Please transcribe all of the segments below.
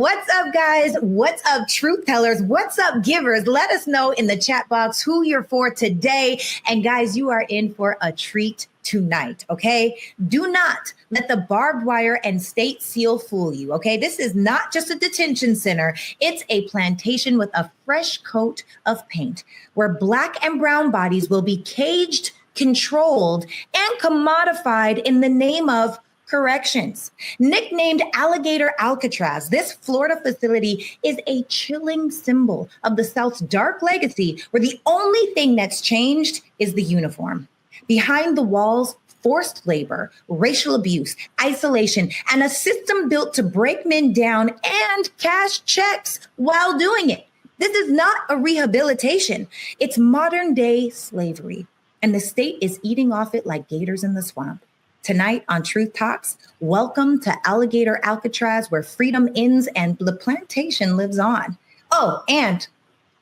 What's up, guys? What's up, truth tellers? What's up, givers? Let us know in the chat box who you're for today. And guys, you are in for a treat tonight, okay? Do not let the barbed wire and state seal fool you, okay? This is not just a detention center. It's a plantation with a fresh coat of paint where Black and brown bodies will be caged, controlled, and commodified in the name of corrections. Nicknamed Alligator Alcatraz, this Florida facility is a chilling symbol of the South's dark legacy, where the only thing that's changed is the uniform. Behind the walls, forced labor, racial abuse, isolation, and a system built to break men down and cash checks while doing it. This is not a rehabilitation. It's modern day slavery, and the state is eating off it like gators in the swamp. Tonight on Truth Talks, welcome to Alligator Alcatraz, where freedom ends and the plantation lives on. Oh, and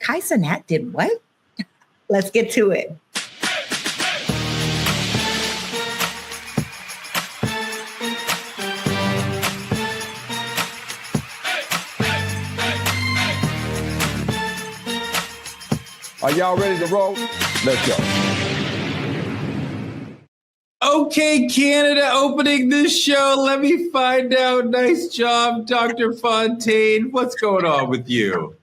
Cenat did what? Let's get to it. Are y'all ready to roll? Let's go. Okay, Canada, opening this show. Let me find out. Nice job, Dr. Fontaine. What's going on with you?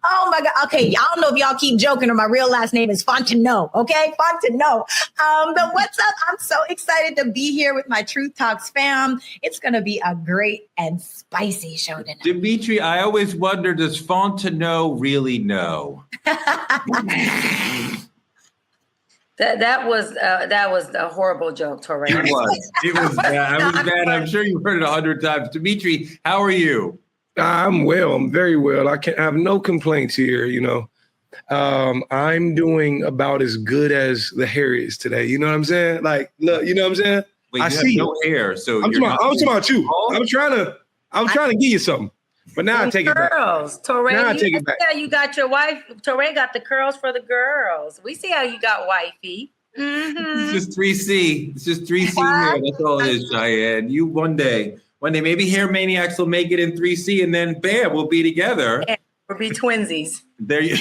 Oh my God. Okay. I don't know if y'all keep joking or my real last name is Fontaine. Okay. Fontaine. But what's up? I'm so excited to be here with my Truth Talks fam. It's going to be a great and spicy show tonight. Dimitri, I always wonder, does Fontaine really know? That was a horrible joke, Torre. It was bad. I was bad. I'm sure you've heard it 100 times. Dimitri, how are you? I'm well. I'm very well. I have no complaints here. I'm doing about as good as the hair is today. You know what I'm saying? Like, look, you know what I'm saying? Wait, I see no hair, so I'm talking about you. I'm trying to give you something, but now I take it back. Girls, Torre, now I take it back. How you got your wife? Torre got the curls for the girls. We see how you got wifey. Mm-hmm. It's just 3C. It's just 3C here. That's all it is, Cheyenne. You one day, maybe Hair Maniacs will make it in 3C, and then bam, we'll be together. Yeah, we'll be twinsies. There you.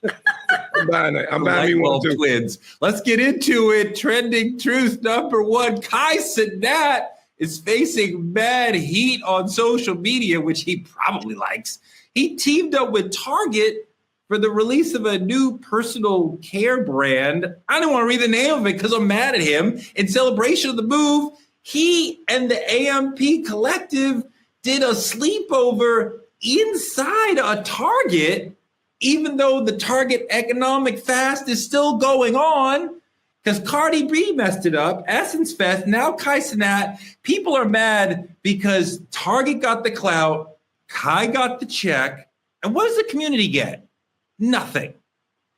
I'm buying it. I'm buying me one too. Twins. Let's get into it. Trending truth number one: Cenat is facing mad heat on social media, which he probably likes. He teamed up with Target for the release of a new personal care brand. I don't want to read the name of it because I'm mad at him. In celebration of the move, he and the AMP Collective did a sleepover inside a Target, even though the Target economic fast is still going on, because Cardi B messed it up. Essence Fest, now Cenat. People are mad because Target got the clout, Kai got the check, and what does the community get? Nothing.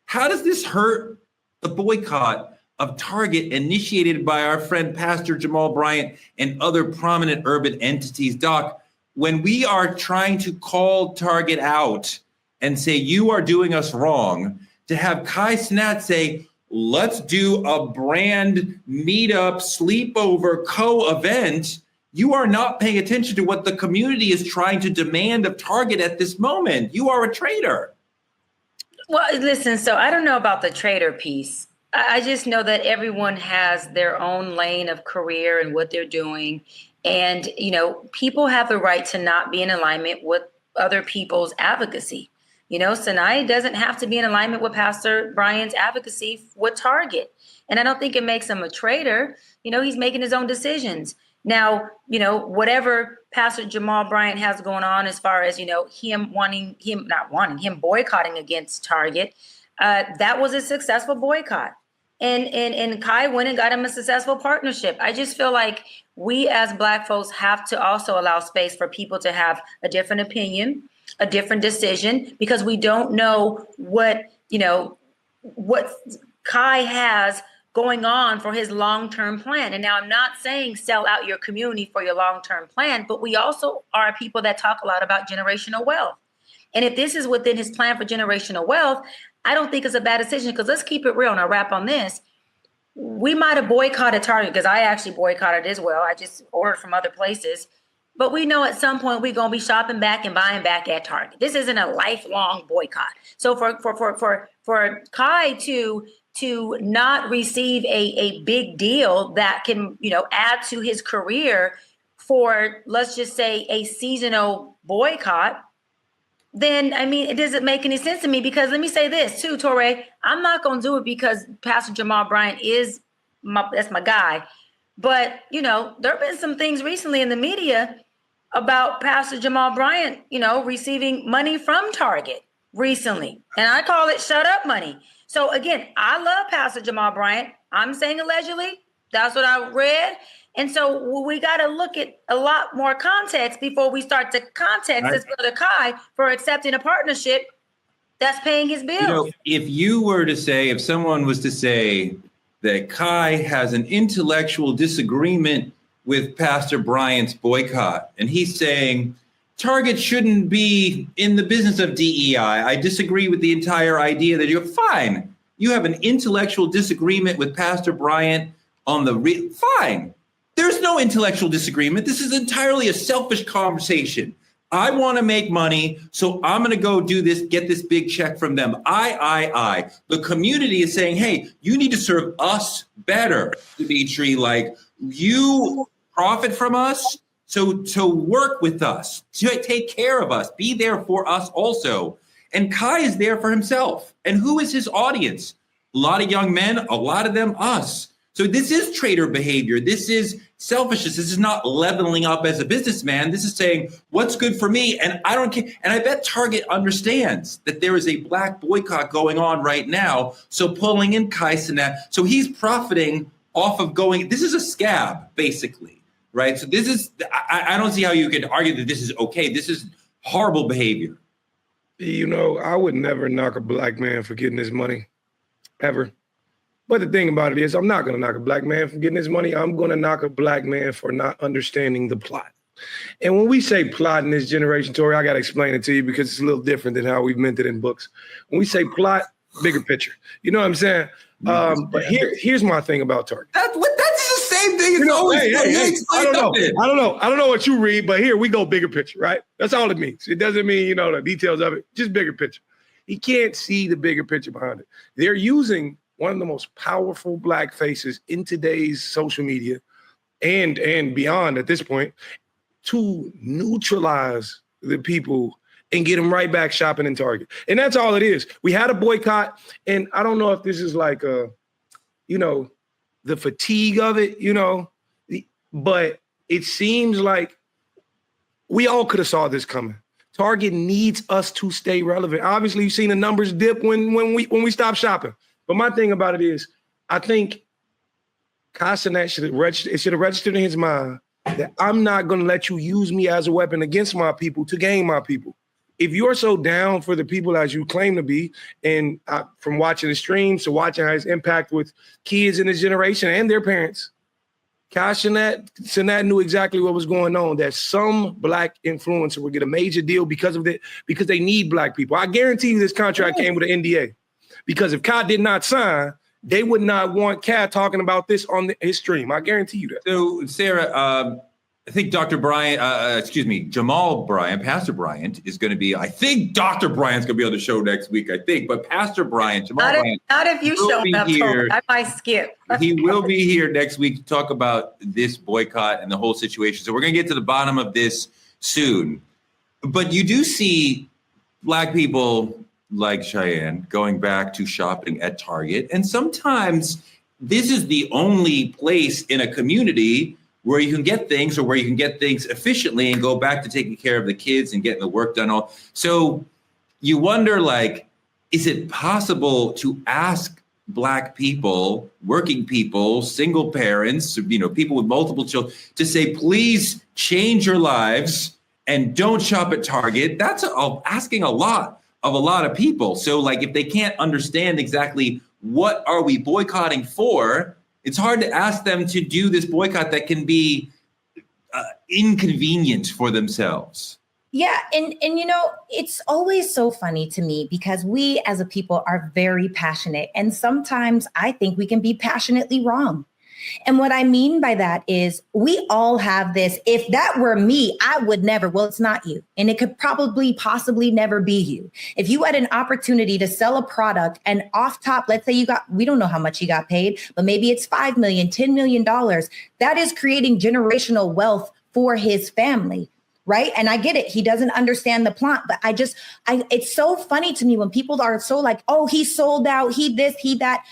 How does this hurt the boycott of Target initiated by our friend Pastor Jamal Bryant and other prominent urban entities? Doc, when we are trying to call Target out and say, you are doing us wrong, to have Cenat say, let's do a brand meetup, sleepover, co-event, you are not paying attention to what the community is trying to demand of Target at this moment. You are a traitor. Well, listen, so I don't know about the traitor piece. I just know that everyone has their own lane of career and what they're doing. And, people have the right to not be in alignment with other people's advocacy. Cenat doesn't have to be in alignment with Pastor Brian's advocacy with Target. And I don't think it makes him a traitor. He's making his own decisions. Now, whatever Pastor Jamal Bryant has going on as far as, him boycotting against Target, that was a successful boycott. And Kai went and got him a successful partnership. I just feel like we as Black folks have to also allow space for people to have a different opinion, a different decision, because we don't know what Kai has going on for his long-term plan. And now I'm not saying sell out your community for your long-term plan, but we also are people that talk a lot about generational wealth. And if this is within his plan for generational wealth, I don't think it's a bad decision, because let's keep it real and I'll wrap on this. We might have boycotted Target, because I actually boycotted as well. I just ordered from other places. but we know at some point we're going to be shopping back and buying back at Target. This isn't a lifelong boycott. So for Kai to not receive a big deal that can, add to his career for, let's just say, a seasonal boycott, then, it doesn't make any sense to me, because let me say this too, Torre, I'm not going to do it because Pastor Jamal Bryant that's my guy. But, there have been some things recently in the media about Pastor Jamal Bryant, receiving money from Target recently. And I call it shut up money. So again, I love Pastor Jamal Bryant. I'm saying allegedly. That's what I read. And so we got to look at a lot more context before we start to context this brother Kai for accepting a partnership that's paying his bills. If someone was to say that Kai has an intellectual disagreement with Pastor Bryant's boycott, and he's saying Target shouldn't be in the business of DEI. I disagree with the entire idea that you're fine. You have an intellectual disagreement with Pastor Bryant on fine. There's no intellectual disagreement. This is entirely a selfish conversation. I want to make money, so I'm going to go do this, get this big check from them. I. The community is saying, hey, you need to serve us better, Dimitri. Like, you profit from us, so work with us, to take care of us, be there for us also. And Kai is there for himself. And who is his audience? A lot of young men, a lot of them us. So this is trader behavior. This is selfishness. This is not leveling up as a businessman. This is saying what's good for me. And I don't care. And I bet Target understands that there is a black boycott going on right now. So pulling in Kai Cenat. So he's profiting off of this is a scab, basically, right? So this is, I don't see how you could argue that this is okay. This is horrible behavior. I would never knock a black man for getting his money, ever. But the thing about it is, I'm not going to knock a black man for getting his money. I'm going to knock a black man for not understanding the plot. And when we say plot in this generation, Tori, I got to explain it to you because it's a little different than how we've meant it in books. When we say plot, bigger picture. You know what I'm saying? But here's my thing about Target. That's the same thing. I don't know. I don't know what you read, but here we go, bigger picture, right? That's all it means. It doesn't mean, the details of it, just bigger picture. He can't see the bigger picture behind it. They're using one of the most powerful black faces in today's social media and beyond at this point to neutralize the people and get them right back shopping in Target. And that's all it is. We had a boycott, and I don't know if this is like the fatigue of it, but it seems like we all could have saw this coming. Target needs us to stay relevant. Obviously, you've seen the numbers dip when we stop shopping. But my thing about it is, I think Kai Cenat should have registered in his mind that I'm not going to let you use me as a weapon against my people to gain my people. If you're so down for the people as you claim to be, and from watching the streams to watching his impact with kids in his generation and their parents, Kai Cenat knew exactly what was going on, that some black influencer would get a major deal because of it, because they need black people. I guarantee you this contract came with an NDA. Because if Kai did not sign, they would not want Kai talking about this on his stream. I guarantee you that. So, Sarah, I think Jamal Bryant, Pastor Bryant is going to be, I think Dr. Bryant's going to be on the show next week, but Pastor Bryant, Jamal Bryant. Not if you show up, I might skip. He will be here next week to talk about this boycott and the whole situation. So we're going to get to the bottom of this soon. But you do see black people like Cheyenne going back to shopping at Target. And sometimes this is the only place in a community where you can get things, or where you can get things efficiently and go back to taking care of the kids and getting the work done. So you wonder, is it possible to ask black people, working people, single parents, people with multiple children, to say, please change your lives and don't shop at Target? That's asking a lot of people. So if they can't understand exactly what are we boycotting for, it's hard to ask them to do this boycott that can be inconvenient for themselves. Yeah. And it's always so funny to me because we as a people are very passionate. And sometimes I think we can be passionately wrong. And what I mean by that is we all have this. If that were me, I would never. Well, it's not you. And it could probably possibly never be you. If you had an opportunity to sell a product and off top, let's say we don't know how much you got paid, but maybe it's $5 million, $10 million. That is creating generational wealth for his family. Right. And I get it. He doesn't understand the plot, but it's so funny to me when people are so like, oh, he sold out, he this, he that.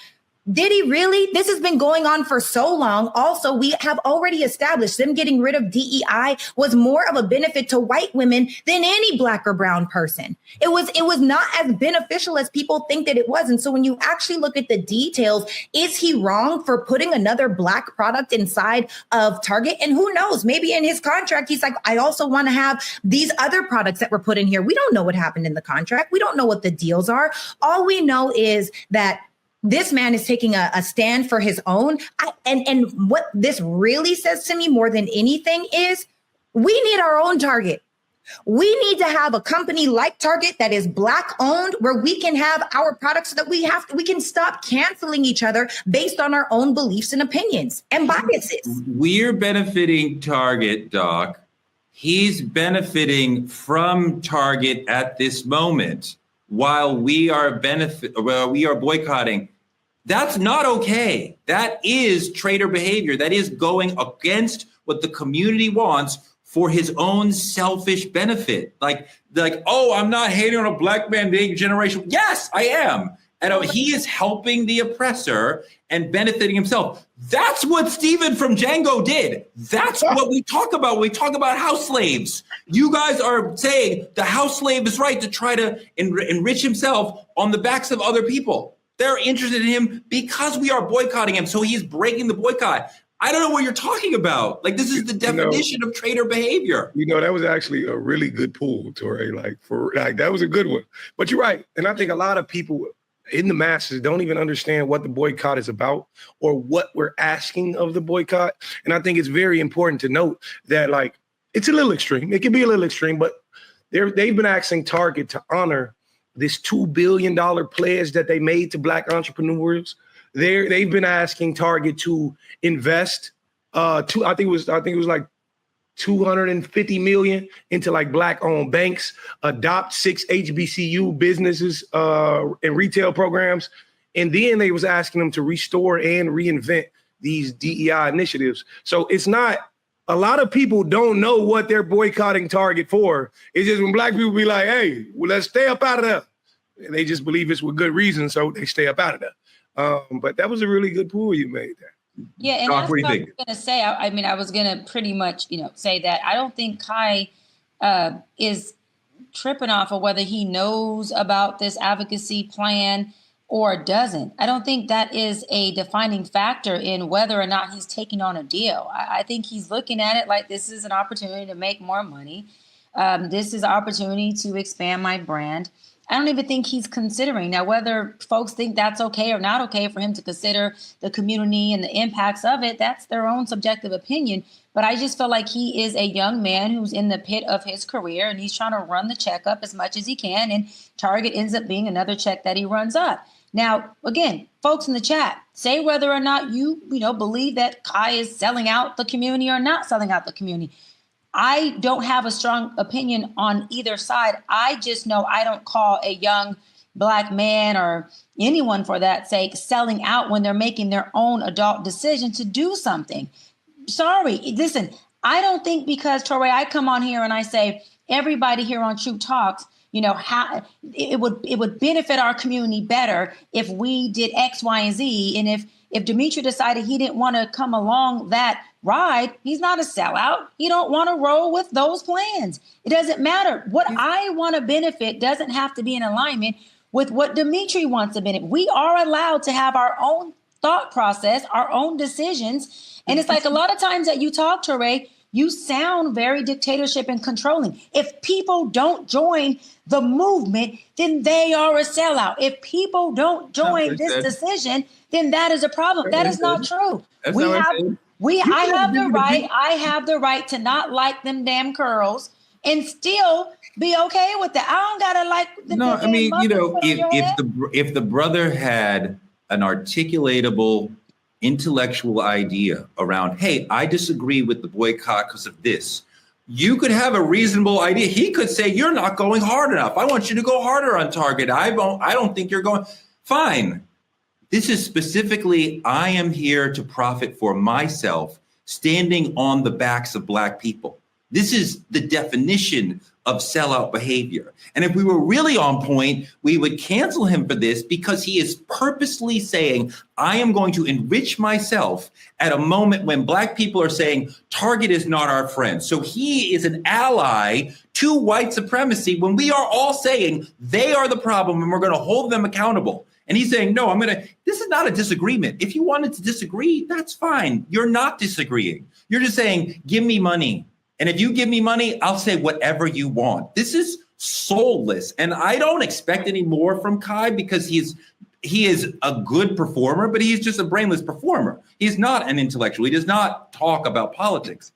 Did he really? This has been going on for so long. Also, we have already established them getting rid of DEI was more of a benefit to white women than any Black or brown person. It was not as beneficial as people think that it was. And so when you actually look at the details, is he wrong for putting another Black product inside of Target? And who knows, maybe in his contract, he's like, I also want to have these other products that were put in here. We don't know what happened in the contract. We don't know what the deals are. All we know is that this man is taking a stand for his own. And what this really says to me more than anything is we need our own Target. We need to have a company like Target that is Black owned, where we can have our products so that we can stop canceling each other based on our own beliefs and opinions and biases. We're benefiting Target, Doc. He's benefiting from Target at this moment while we are boycotting. That's not okay. That is traitor behavior. That is going against what the community wants for his own selfish benefit. Like, oh, I'm not hating on a Black man being generational. Yes, I am. And he is helping the oppressor and benefiting himself. That's what Stephen from Django did. That's what we talk about when we talk about house slaves. You guys are saying the house slave is right to try to enrich himself on the backs of other people. They're interested in him because we are boycotting him. So he's breaking the boycott. I don't know what you're talking about. Like, this is the definition of traitor behavior. That was actually a really good pull, Torre. That was a good one. But you're right. And I think a lot of people in the masses don't even understand what the boycott is about or what we're asking of the boycott. And I think it's very important to note that, it's a little extreme. It can be a little extreme, but they've been asking Target to honor this $2 billion pledge that they made to Black entrepreneurs. They've been asking Target to invest I think it was like $250 million into Black owned banks, adopt 6 HBCU businesses and retail programs. And then they was asking them to restore and reinvent these DEI initiatives. So it's not, a lot of people don't know what they're boycotting Target for. It's just when Black people be like, hey, well, let's stay up out of there. And they just believe it's with good reason, so they stay up out of there. But that was a really good pull you made there. Yeah, and that's what I was going to say. I was going to pretty much, say that I don't think Kai is tripping off of whether he knows about this advocacy plan or doesn't. I don't think that is a defining factor in whether or not he's taking on a deal. I think he's looking at it like this is an opportunity to make more money. This is an opportunity to expand my brand. I don't even think he's considering. Now, whether folks think that's okay or not okay for him to consider the community and the impacts of it, that's their own subjective opinion. But I just feel like he is a young man who's in the pit of his career and he's trying to run the check up as much as he can. And Target ends up being another check that he runs up. Now, again, folks in the chat, say whether or not you believe that Kai is selling out the community or not selling out the community. I don't have a strong opinion on either side. I just know I don't call a young Black man or anyone for that sake selling out when they're making their own adult decision to do something. Sorry. Listen, I don't think because, Torre, I come on here and I say, everybody here on Truth Talks, how it would benefit our community better if we did X, Y, and Z. And if Dimitri decided he didn't want to come along that ride, he's not a sellout. He don't want to roll with those plans. It doesn't matter. What I want to benefit doesn't have to be in alignment with what Dimitri wants to benefit. We are allowed to have our own thought process, our own decisions. And it's like a lot of times that you talk, Torre, you sound very dictatorship and controlling. If people don't join the movement, then they are a sellout. If people don't join this decision, then that is a problem. That is not true. I have the right to not like them damn curls and still be okay with that. I don't gotta like the No, I mean, if the brother had an articulatable intellectual idea around, hey, I disagree with the boycott because of this. You could have a reasonable idea. He could say, you're not going hard enough. I want you to go harder on Target. I don't think you're going. Fine. This is specifically, I am here to profit for myself, standing on the backs of Black people. This is the definition of sellout behavior. And if we were really on point, we would cancel him for this because he is purposely saying, I am going to enrich myself at a moment when Black people are saying, Target is not our friend. So he is an ally to white supremacy when we are all saying they are the problem and we're going to hold them accountable. And he's saying, no, this is not a disagreement. If you wanted to disagree, that's fine. You're not disagreeing. You're just saying, give me money. And if you give me money, I'll say whatever you want. This is soulless. And I don't expect any more from Kai because he is a good performer, but he's just a brainless performer. He's not an intellectual. He does not talk about politics.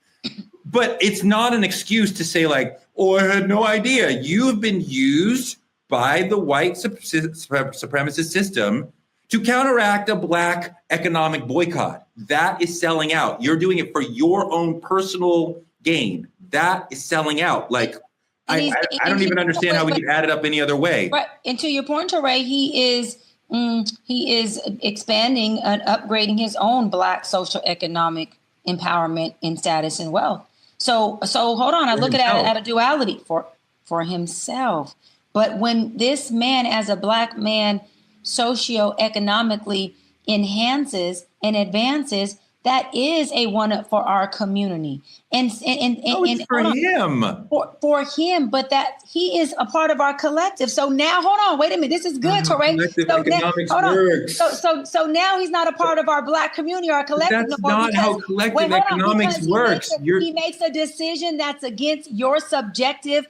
But it's not an excuse to say like, oh, I had no idea. You have been used by the white supremacist system to counteract a Black economic boycott. That is selling out. You're doing it for your own personal gain. That is selling out. Like, I don't even understand how we can add it up any other way. Right. And to your point, Ray, he is expanding and upgrading his own Black social economic empowerment and status and wealth. So hold on. I look at it at a duality for himself. But when this man, as a Black man, socioeconomically enhances and advances, that is a one-up for our community. And for him. For him, but that he is a part of our collective. So now, hold on, wait a minute. This is good, Torre. So now he's not a part of our Black community or our collective. That's not how collective economics works. He makes a decision that's against your subjective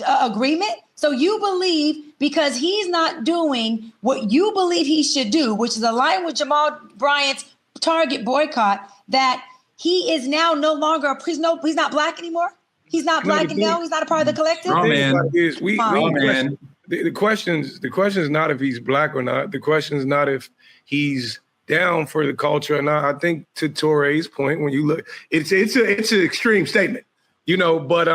agreement. So you believe because he's not doing what you believe he should do, which is aligned with Jamal Bryant's Target boycott, that he is now no longer he's not Black anymore. He's not Black and no, he's not a part of the collective. The question is not if he's Black or not. The question is not if he's down for the culture or not. I think to Torre's point, when you look, it's an extreme statement, but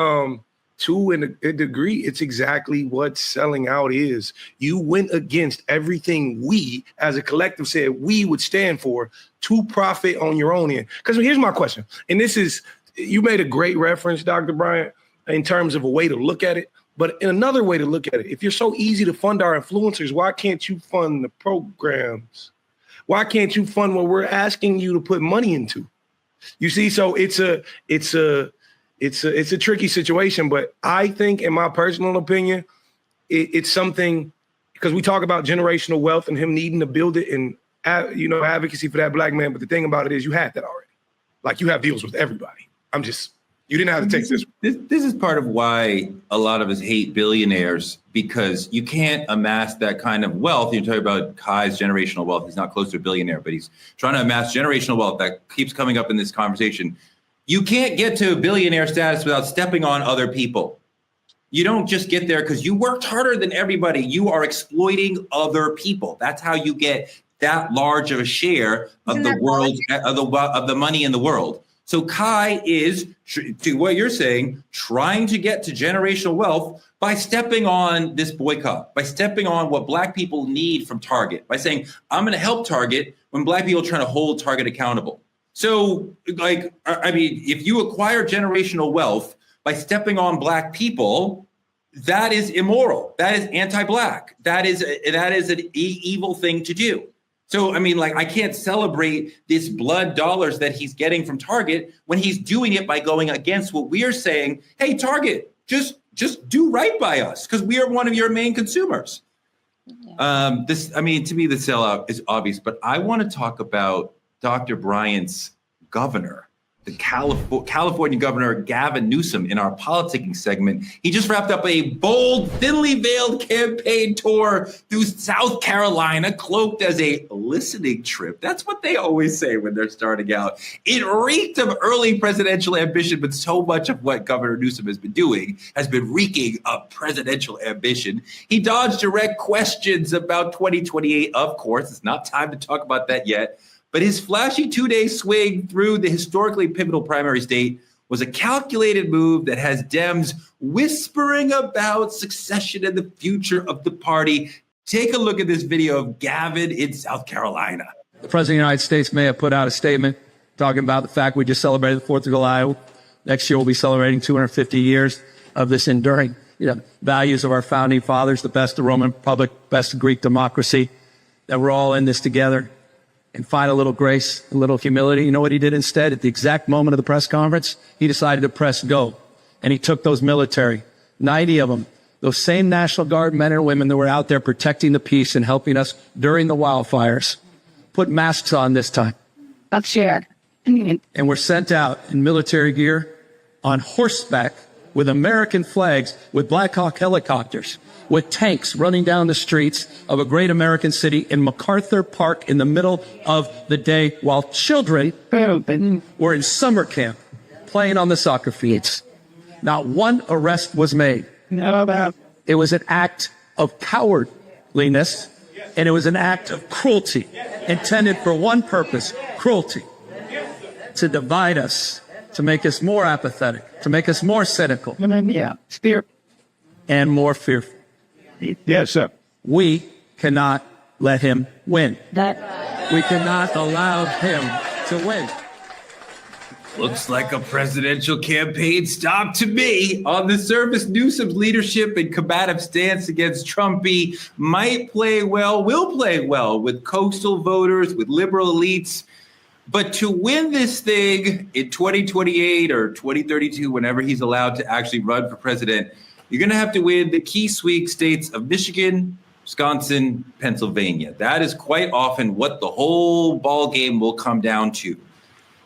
to a degree, it's exactly what selling out is. You went against everything we, as a collective, said we would stand for to profit on your own end. Because here's my question, and this is, you made a great reference, Dr. Bryant, in terms of a way to look at it. But in another way to look at it, if you're so easy to fund our influencers, why can't you fund the programs? Why can't you fund what we're asking you to put money into? You see, so it's a tricky situation, but I think, in my personal opinion, it's something, because we talk about generational wealth and him needing to build it and, advocacy for that Black man. But the thing about it is you had that already. Like, you have deals with everybody. You didn't have to take this. This is part of why a lot of us hate billionaires, because you can't amass that kind of wealth. You're talking about Kai's generational wealth. He's not close to a billionaire, but he's trying to amass generational wealth. That keeps coming up in this conversation. You can't get to billionaire status without stepping on other people. You don't just get there because you worked harder than everybody. You are exploiting other people. That's how you get that large of a share of the world, of the money in the world. So Kai is, to what you're saying, trying to get to generational wealth by stepping on this boycott, by stepping on what Black people need from Target, by saying, I'm going to help Target when Black people are trying to hold Target accountable. So, if you acquire generational wealth by stepping on Black people, that is immoral. That is anti-Black. That is an evil thing to do. So, I can't celebrate this blood dollars that he's getting from Target when he's doing it by going against what we're saying. Hey, Target, just do right by us because we are one of your main consumers. Yeah. To me, the sellout is obvious, but I want to talk about Dr. Bryant's governor, the California Governor Gavin Newsom, in our politicking segment. He just wrapped up a bold, thinly veiled campaign tour through South Carolina, cloaked as a listening trip. That's what they always say when they're starting out. It reeked of early presidential ambition, but so much of what Governor Newsom has been doing has been reeking of presidential ambition. He dodged direct questions about 2028. Of course, it's not time to talk about that yet. But his flashy 2-day swing through the historically pivotal primary state was a calculated move that has Dems whispering about succession and the future of the party. Take a look at this video of Gavin in South Carolina. The President of the United States may have put out a statement talking about the fact we just celebrated the 4th of July. Next year, we'll be celebrating 250 years of this enduring values of our founding fathers, the best of the Roman Republic, best of Greek democracy, that we're all in this together. And find a little grace, a little humility. You know what he did instead? At the exact moment of the press conference, he decided to press go. And he took those military, 90 of them, those same National Guard men and women that were out there protecting the peace and helping us during the wildfires, put masks on this time. That's shared. And were sent out in military gear on horseback with American flags, with Black Hawk helicopters, with tanks running down the streets of a great American city in MacArthur Park in the middle of the day while children were in summer camp playing on the soccer fields. Not one arrest was made. It was an act of cowardliness, and it was an act of cruelty intended for one purpose, cruelty, to divide us, to make us more apathetic, to make us more cynical, and more fearful. Yes, sir. We cannot let him win. We cannot allow him to win. Looks like a presidential campaign stop to me. On the surface, Newsom's leadership and combative stance against Trumpy might play well, will play well with coastal voters, with liberal elites. But to win this thing in 2028 or 2032, whenever he's allowed to actually run for president, you're going to have to win the key swing states of Michigan, Wisconsin, Pennsylvania. That is quite often what the whole ball game will come down to.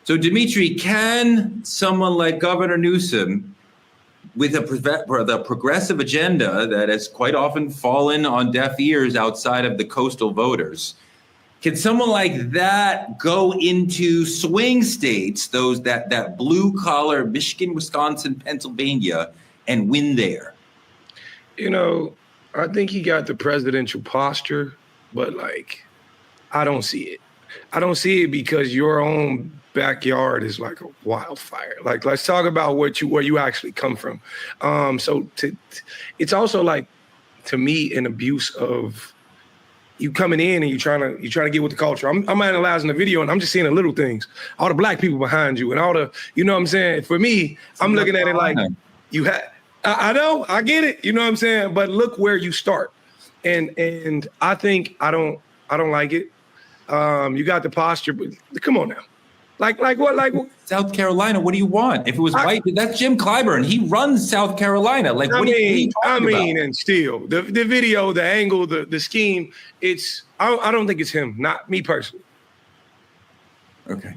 So, Dimitri, can someone like Governor Newsom, with a progressive agenda that has quite often fallen on deaf ears outside of the coastal voters, can someone like that go into swing states, those that blue collar Michigan, Wisconsin, Pennsylvania, and win there? I think he got the presidential posture, but I don't see it. I don't see it because your own backyard is like a wildfire. Let's talk about where you actually come from. It's also to me, an abuse of you coming in and you trying to get with the culture. I'm analyzing the video and I'm just seeing the little things, all the black people behind you and all the, you know what I'm saying? For me, I'm looking at it like you had. I know, I get it, you know what I'm saying? But look where you start. And I think I don't like it. You got the posture, but come on now. Like what? South Carolina, what do you want? If it was white, that's Jim Clyburn. He runs South Carolina. What are you talking about? And still, the video, the angle, the scheme, I don't think it's him, not me personally. Okay.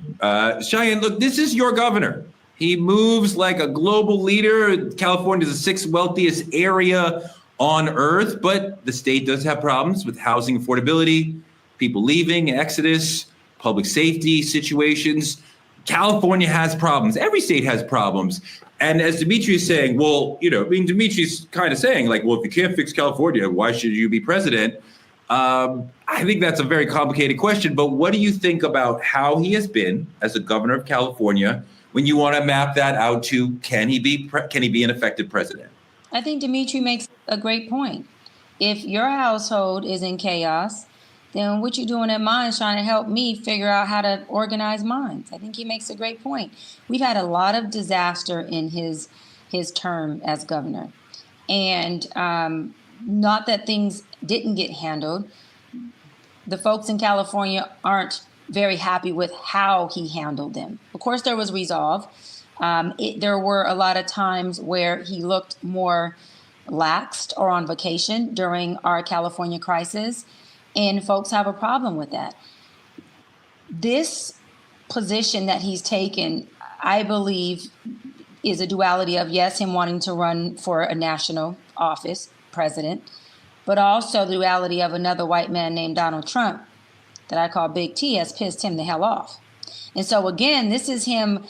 Cheyenne, look, this is your governor. He moves like a global leader. California is the 6th wealthiest area on earth, but the state does have problems with housing affordability, people leaving, exodus, public safety situations. California has problems. Every state has problems. And as Dimitri is saying, Dimitri's kind of saying if you can't fix California, why should you be president? I think that's a very complicated question. But what do you think about how he has been as a governor of California when you want to map that out to can he be an effective president? I think Dimitri makes a great point. If your household is in chaos, then what you doing at mine is trying to help me figure out how to organize mine. I think he makes a great point. We've had a lot of disaster in his term as governor. And not that things didn't get handled. The folks in California aren't very happy with how he handled them. Of course, there was resolve. There were a lot of times where he looked more laxed or on vacation during our California crisis. And folks have a problem with that. This position that he's taken, I believe, is a duality of, yes, him wanting to run for a national office, president, but also the duality of another white man named Donald Trump, that I call Big T, has pissed him the hell off. And so, again, this is him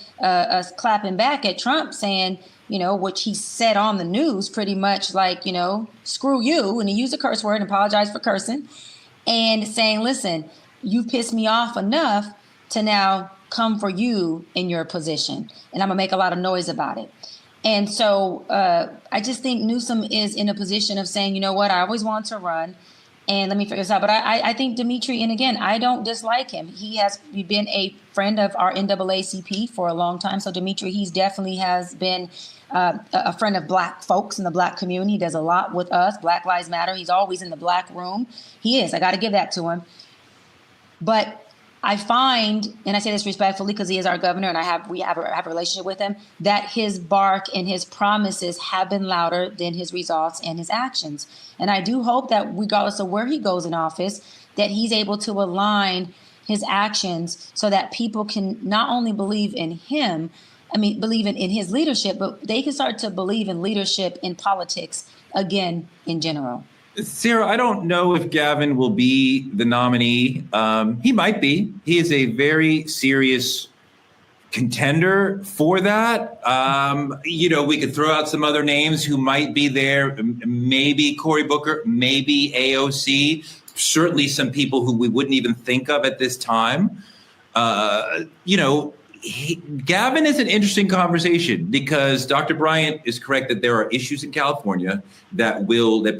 clapping back at Trump saying, which he said on the news pretty much screw you. And he used a curse word and apologized for cursing. And saying, listen, you've pissed me off enough to now come for you in your position. And I'm gonna make a lot of noise about it. And so I just think Newsom is in a position of saying, you know what, I always want to run and let me figure this out. But I think Dimitri, and again, I don't dislike him. He has been a friend of our NAACP for a long time. So Dimitri, he's definitely has been a friend of Black folks in the Black community. He does a lot with us. Black Lives Matter. He's always in the Black room. He is. I got to give that to him. But I find, and I say this respectfully because he is our governor and we have a relationship with him, that his bark and his promises have been louder than his results and his actions. And I do hope that regardless of where he goes in office, that he's able to align his actions so that people can not only believe in him, believe in his leadership, but they can start to believe in leadership in politics again in general. Sarah, I don't know if Gavin will be the nominee. He might be. He is a very serious contender for that. We could throw out some other names who might be there. Maybe Cory Booker, maybe AOC. Certainly some people who we wouldn't even think of at this time. Gavin is an interesting conversation because Dr. Bryant is correct that there are issues in California that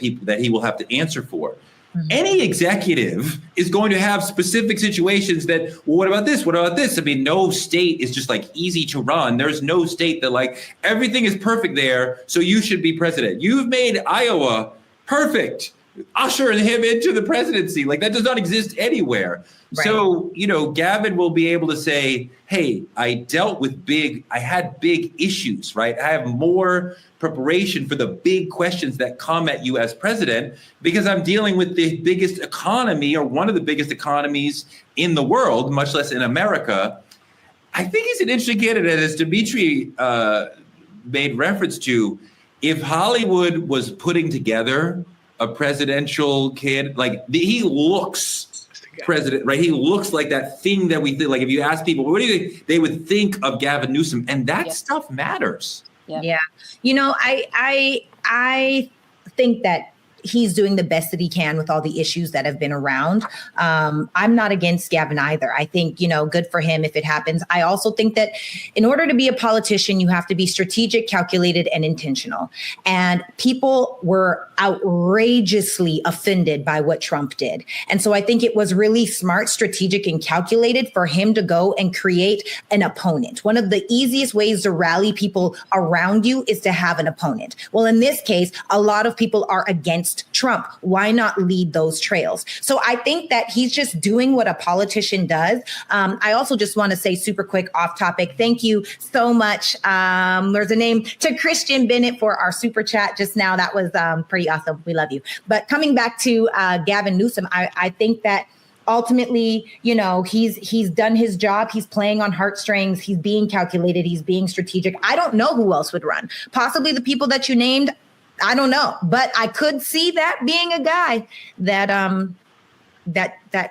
he will have to answer for. Mm-hmm. Any executive is going to have specific situations that, well, what about this? What about this? I mean, no state is just like easy to run. There's no state that like everything is perfect there, so you should be president. You've made Iowa perfect. Usher him into the presidency. Like that does not exist anywhere. Right. So, Gavin will be able to say, hey, I had big issues, right? I have more preparation for the big questions that come at you as president because I'm dealing with the biggest economy or one of the biggest economies in the world, much less in America. I think he's an interesting candidate, as Dimitri made reference to. If Hollywood was putting together a presidential kid, like he looks president, right? He looks like that thing that we think, like if you ask people, what do you think? They would think of Gavin Newsom, and that stuff matters. Yeah. I think that he's doing the best that he can with all the issues that have been around. I'm not against Gavin either. I think, good for him if it happens. I also think that in order to be a politician, you have to be strategic, calculated, and intentional. And people were outrageously offended by what Trump did. And so I think it was really smart, strategic, and calculated for him to go and create an opponent. One of the easiest ways to rally people around you is to have an opponent. Well, in this case, a lot of people are against Trump. Why not lead those trails? So I think that he's just doing what a politician does. I also just want to say super quick off topic. Thank you so much. There's a name to Christian Bennett for our super chat just now. That was pretty awesome. We love you. But coming back to Gavin Newsom, I think that ultimately, he's done his job. He's playing on heartstrings. He's being calculated. He's being strategic. I don't know who else would run. Possibly the people that you named. I don't know, but I could see that being a guy that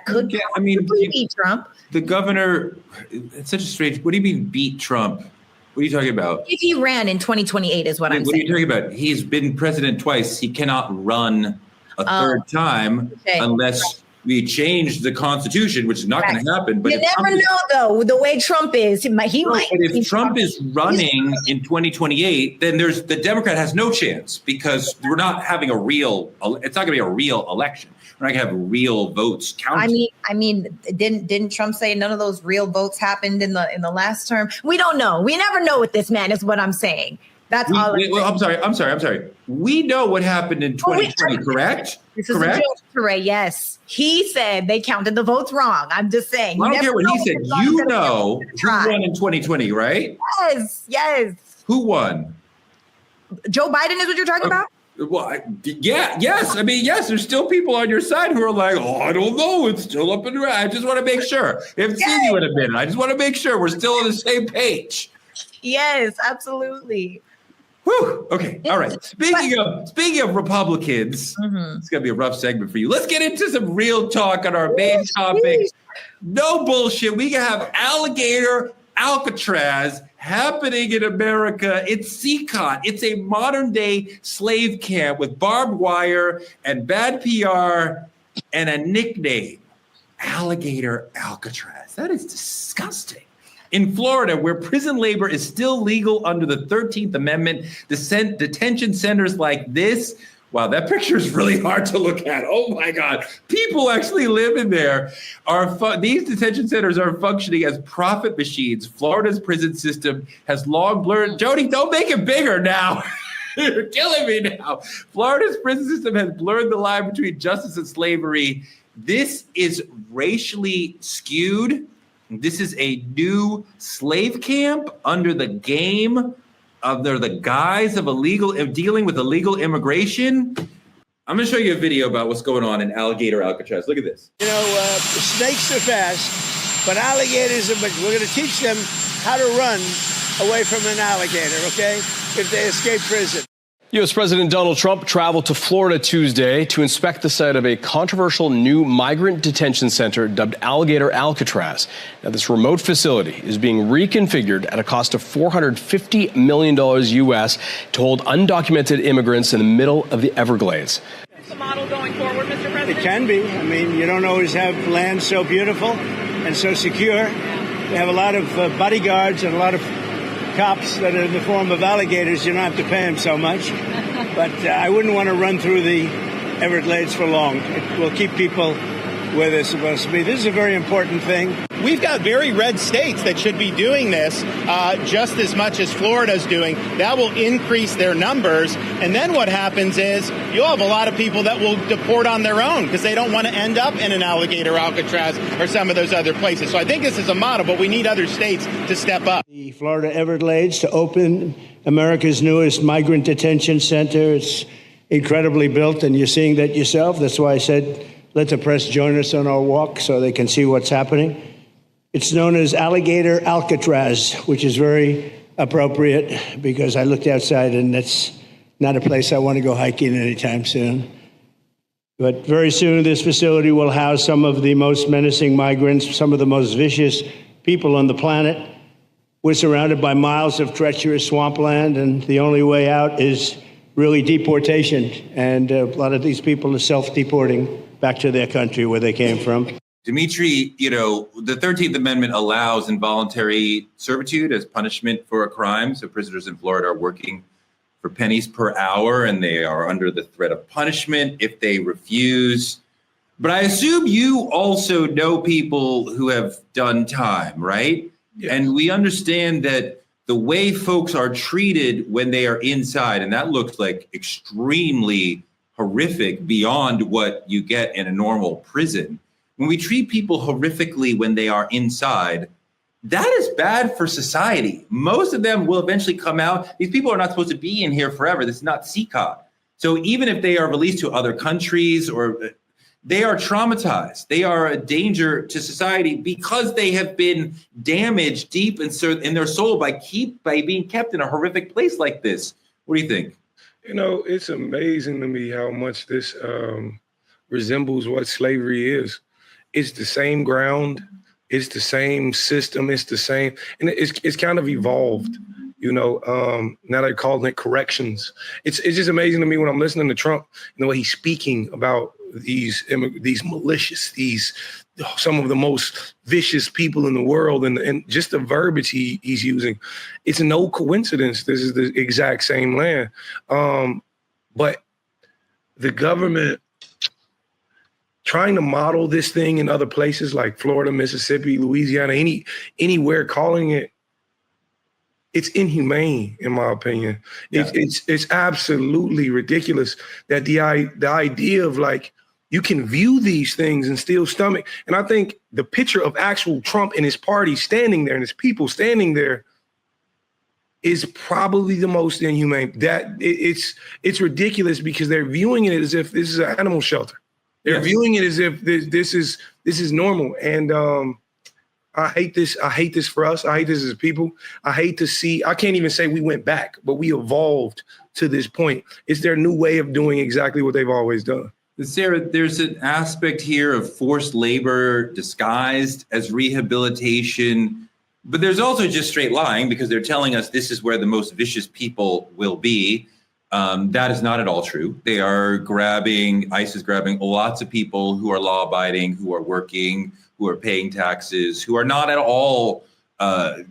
could beat Trump. The governor, it's such a strange. What do you mean beat Trump? What are you talking about? If he ran in 2028 is what I'm saying. What are you talking about? He's been president twice. He cannot run a third time unless we change the Constitution, which is not going to happen. But you never know, though, the way Trump is. He might. But if Trump is running in 2028, then the Democrat has no chance because we're not having it's not going to be a real election. We're not going to have real votes counted. I mean, didn't Trump say none of those real votes happened in the last term? We don't know. We never know with this man, is what I'm saying. That's all. I'm sorry. We know what happened in 2020, correct? This is correct? A joke, yes. He said they counted the votes wrong. I'm just saying. I don't care what he said. You know who won in 2020, right? Yes. Who won? Joe Biden is what you're talking about? Well, yes. I mean, yes, there's still people on your side who are like, I don't know. It's still up in the air. I just want to make sure. If Cindy would have been, I just want to make sure we're still on the same page. Yes, absolutely. Whew. Okay. All right. Speaking of Republicans, It's going to be a rough segment for you. Let's get into some real talk on our main topic. No bullshit. We have Alligator Alcatraz happening in America. It's Cenat. It's a modern day slave camp with barbed wire and bad PR and a nickname. Alligator Alcatraz. That is disgusting. In Florida, where prison labor is still legal under the 13th Amendment, detention centers like this, wow, that picture is really hard to look at. Oh my God. People actually live in there. These detention centers are functioning as profit machines. Florida's prison system has long blurred. Jody, don't make it bigger now. You're killing me now. Florida's prison system has blurred the line between justice and slavery. This is racially skewed. This is a new slave camp under the guise of dealing with illegal immigration. I'm going to show you a video about what's going on in Alligator Alcatraz. Look at this. You know, snakes are fast, but alligators are. We're going to teach them how to run away from an alligator, okay? If they escape prison. U.S. President Donald Trump traveled to Florida Tuesday to inspect the site of a controversial new migrant detention center dubbed Alligator Alcatraz. Now, this remote facility is being reconfigured at a cost of $450 million U.S. to hold undocumented immigrants in the middle of the Everglades. Is the model going forward, Mr. President? It can be. I mean, you don't always have land so beautiful and so secure. We have a lot of bodyguards and a lot of cops that are in the form of alligators. You don't have to pay them so much. But I wouldn't want to run through the Everglades for long. It will keep people where they're supposed to be. This is a very important thing. We've got very red states that should be doing this just as much as Florida's doing. That will increase their numbers. And then what happens is you'll have a lot of people that will deport on their own because they don't want to end up in an Alligator Alcatraz or some of those other places. So I think this is a model, but we need other states to step up. The Florida Everglades to open America's newest migrant detention center. It's incredibly built, and you're seeing that yourself. That's why I said let the press join us on our walk so they can see what's happening. It's known as Alligator Alcatraz, which is very appropriate because I looked outside and that's not a place I want to go hiking anytime soon. But very soon this facility will house some of the most menacing migrants, some of the most vicious people on the planet. We're surrounded by miles of treacherous swampland, and the only way out is really deportation. And a lot of these people are self-deporting back to their country where they came from. Dimitri, you know, the 13th Amendment allows involuntary servitude as punishment for a crime. So prisoners in Florida are working for pennies per hour, and they are under the threat of punishment if they refuse. But I assume you also know people who have done time, right? Yes. And we understand that the way folks are treated when they are inside, and that looks like extremely horrific beyond what you get in a normal prison. When we treat people horrifically when they are inside, that is bad for society. Most of them will eventually come out. These people are not supposed to be in here forever. This is not CCOT. So even if they are released to other countries, or they are traumatized, they are a danger to society because they have been damaged deep in their soul by being kept in a horrific place like this. What do you think? You know, it's amazing to me how much this resembles what slavery is. It's the same ground. It's the same system. It's the same. And it's kind of evolved, you know. Now they're calling it corrections. It's just amazing to me when I'm listening to Trump and the way he's speaking about these malicious, some of the most vicious people in the world, and just the verbiage he's using. It's no coincidence this is the exact same land. But the government trying to model this thing in other places like Florida, Mississippi, Louisiana, anywhere, calling it's inhumane, in my opinion. Yeah. It's absolutely ridiculous that the idea of like, you can view these things and still stomach. And I think the picture of actual Trump and his party standing there and his people standing there is probably the most inhumane. It's ridiculous because they're viewing it as if this is an animal shelter. They're viewing it as if this is normal. And I hate this. I hate this for us. I hate this as people. I hate to see, I can't even say we went back, but we evolved to this point. It's their new way of doing exactly what they've always done. Sarah, there's an aspect here of forced labor disguised as rehabilitation, but there's also just straight lying because they're telling us this is where the most vicious people will be. That is not at all true. ICE is grabbing lots of people who are law-abiding, who are working, who are paying taxes, who are not at all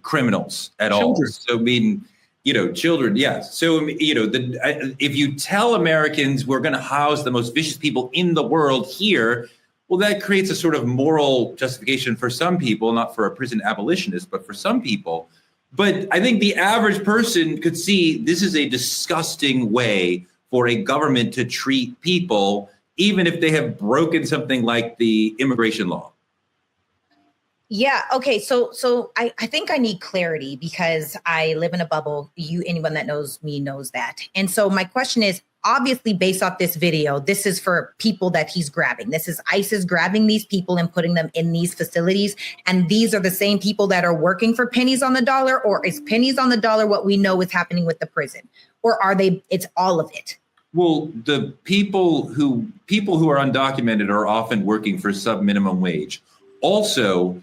criminals at all. So, I mean, children, yes. So, if you tell Americans we're going to house the most vicious people in the world here, well, that creates a sort of moral justification for some people, not for a prison abolitionist, but for some people. But I think the average person could see this is a disgusting way for a government to treat people, even if they have broken something like the immigration law. Yeah. Okay. So I think I need clarity because I live in a bubble. Anyone that knows me knows that. And so my question is, obviously, based off this video, this is for people that he's grabbing. This is ISIS grabbing these people and putting them in these facilities. And these are the same people that are working for pennies on the dollar, or is pennies on the dollar what we know is happening with the prison? Or are it's all of it? Well, the people who are undocumented are often working for sub-minimum wage. Also,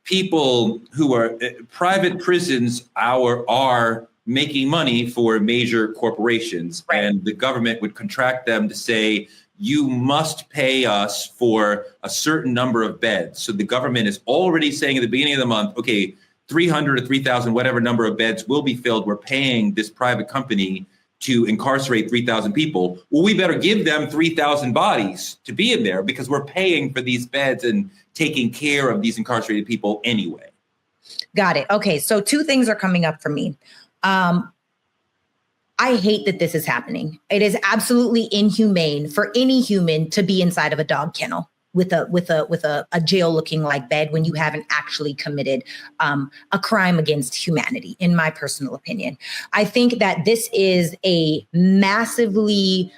people who are private prisons are making money for major corporations, and the government would contract them to say, you must pay us for a certain number of beds. So the government is already saying at the beginning of the month, okay, 300 or 3,000, whatever number of beds will be filled. We're paying this private company to incarcerate 3,000 people. Well, we better give them 3,000 bodies to be in there because we're paying for these beds and taking care of these incarcerated people anyway. Got it. Okay. So two things are coming up for me. I hate that this is happening. It is absolutely inhumane for any human to be inside of a dog kennel with a jail looking like bed when you haven't actually committed a crime against humanity, in my personal opinion. I think that this is a massively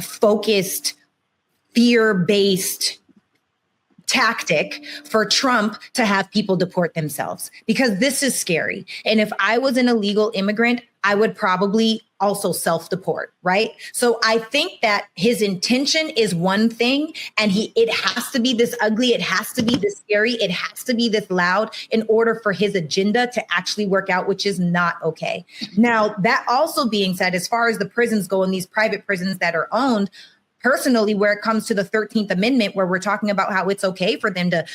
focused, fear-based tactic for Trump to have people deport themselves, because this is scary. And if I was an illegal immigrant, I would probably also self-deport, right? So I think that his intention is one thing, and it has to be this ugly, it has to be this scary, it has to be this loud in order for his agenda to actually work out, which is not okay. Now, that also being said, as far as the prisons go and these private prisons that are owned, personally, where it comes to the 13th Amendment, where we're talking about how it's okay for them to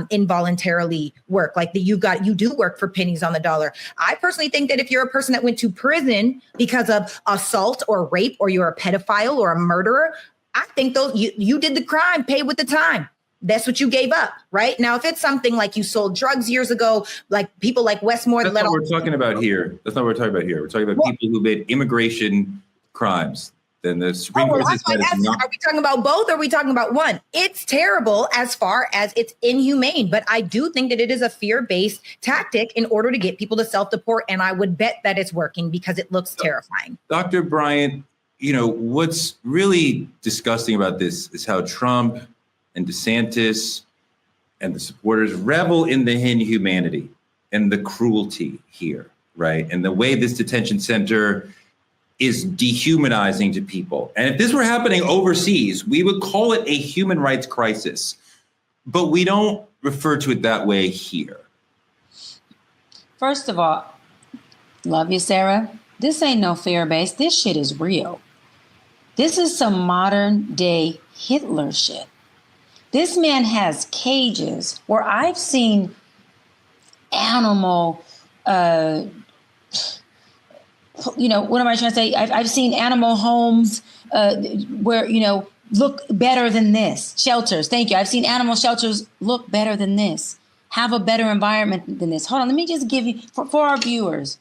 involuntarily work, like you do work for pennies on the dollar. I personally think that if you're a person that went to prison because of assault or rape, or you're a pedophile or a murderer, I think you did the crime, pay with the time. That's what you gave up, right? Now, if it's something like you sold drugs years ago, like people like Westmore. That's not what we're talking about here. That's not what we're talking about here. We're talking about people who made immigration crimes. Then the Supreme Court says that is not. Are we talking about both, or are we talking about one? It's terrible as far as it's inhumane, but I do think that it is a fear-based tactic in order to get people to self-deport, and I would bet that it's working because it looks terrifying. Dr. Bryant, what's really disgusting about this is how Trump and DeSantis and the supporters revel in the inhumanity and the cruelty here, right? And the way this detention center is dehumanizing to people. And if this were happening overseas, we would call it a human rights crisis. But we don't refer to it that way here. First of all, love you, Sarah. This ain't no fear-based. This shit is real. This is some modern day Hitler shit. This man has cages where I've seen animal, what am I trying to say? I've seen animal homes where, look better than this. Shelters. Thank you. I've seen animal shelters look better than this. Have a better environment than this. Hold on. Let me just give you, for our viewers,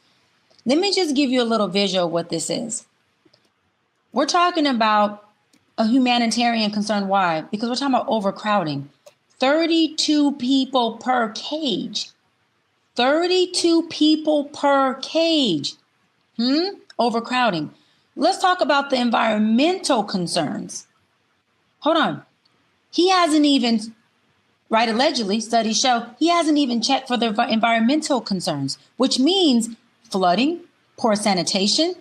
let me just give you a little visual of what this is. We're talking about a humanitarian concern. Why? Because we're talking about overcrowding. 32 people per cage. 32 people per cage. Overcrowding. Let's talk about the environmental concerns. Hold on. He hasn't even, right, allegedly, studies show, he hasn't even checked for the environmental concerns, which means flooding, poor sanitation,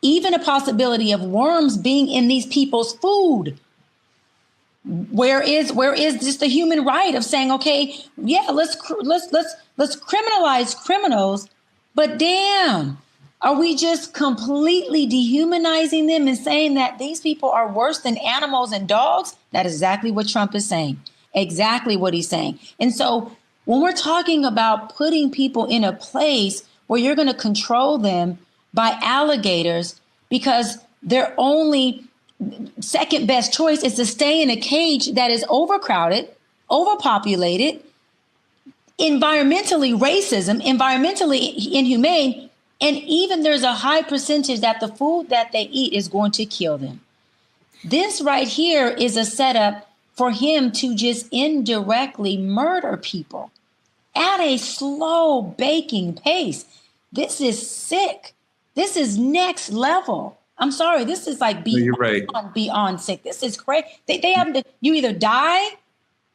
even a possibility of worms being in these people's food. Where is just the human right of saying, okay, yeah, let's criminalize criminals, but damn, Are we just completely dehumanizing them and saying that these people are worse than animals and dogs? That is exactly what Trump is saying. Exactly what he's saying. And so when we're talking about putting people in a place where you're going to control them by alligators because their only second best choice is to stay in a cage that is overcrowded, overpopulated, environmentally racism, environmentally inhumane, and even there's a high percentage that the food that they eat is going to kill them. This right here is a setup for him to just indirectly murder people at a slow baking pace. This is sick. This is next level. I'm sorry, this is like beyond sick. This is crazy. They have to, you either die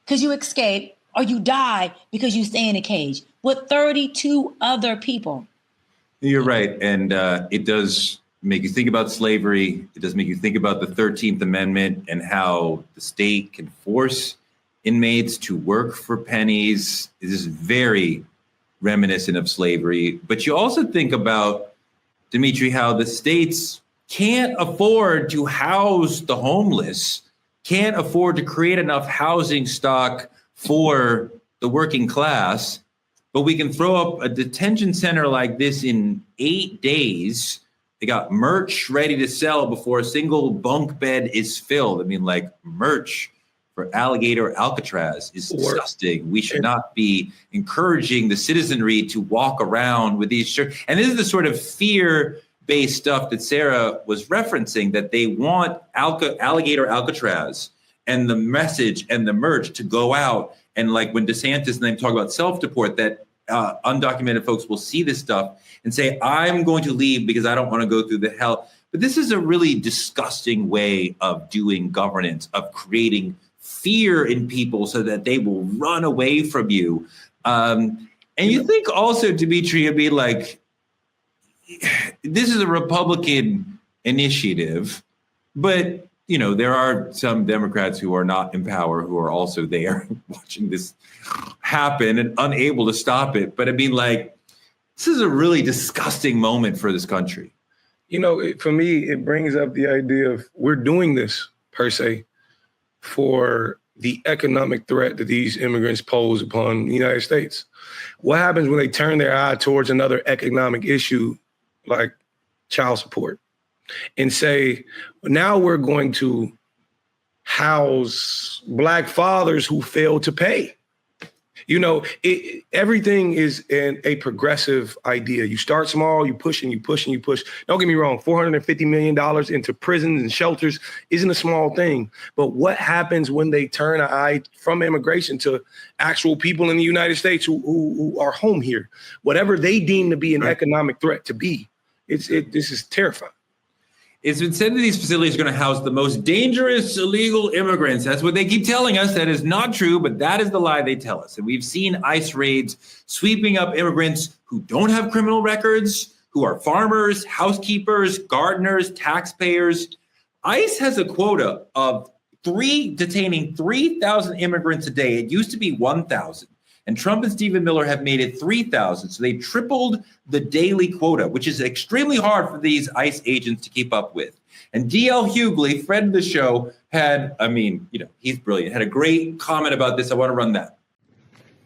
because you escape or you die because you stay in a cage with 32 other people. You're right. And it does make you think about slavery. It does make you think about the 13th Amendment and how the state can force inmates to work for pennies. It is very reminiscent of slavery. But you also think about, Dimitri, how the states can't afford to house the homeless, can't afford to create enough housing stock for the working class, but we can throw up a detention center like this in 8 days. They got merch ready to sell before a single bunk bed is filled. I mean, like, merch for Alligator Alcatraz is disgusting. We should not be encouraging the citizenry to walk around with these shirts. And this is the sort of fear-based stuff that Sarah was referencing, that they want Alligator Alcatraz and the message and the merch to go out. And like when DeSantis and them talk about self-deport, that undocumented folks will see this stuff and say, I'm going to leave because I don't want to go through the hell. But this is a really disgusting way of doing governance, of creating fear in people so that they will run away from you. And you think also, Dimitri, it'd be like, this is a Republican initiative, but you know, there are some Democrats who are not in power who are also there watching this happen and unable to stop it. But I mean, like, this is a really disgusting moment for this country. You know, for me, it brings up the idea of we're doing this, per se, for the economic threat that these immigrants pose upon the United States. What happens when they turn their eye towards another economic issue like child support and say, now we're going to house Black fathers who fail to pay? You know, everything is a progressive idea. You start small, you push and you push and you push. Don't get me wrong, $450 million into prisons and shelters isn't a small thing. But what happens when they turn an eye from immigration to actual people in the United States who are home here? Whatever they deem to be an economic threat to be, this is terrifying. It's been said that these facilities are going to house the most dangerous illegal immigrants. That's what they keep telling us. That is not true, but that is the lie they tell us. And we've seen ICE raids sweeping up immigrants who don't have criminal records, who are farmers, housekeepers, gardeners, taxpayers. ICE has a quota of detaining 3,000 immigrants a day. It used to be 1,000. And Trump and Stephen Miller have made it 3,000. So they tripled the daily quota, which is extremely hard for these ICE agents to keep up with. And D.L. Hughley, friend of the show, he's brilliant, had a great comment about this. I want to run that.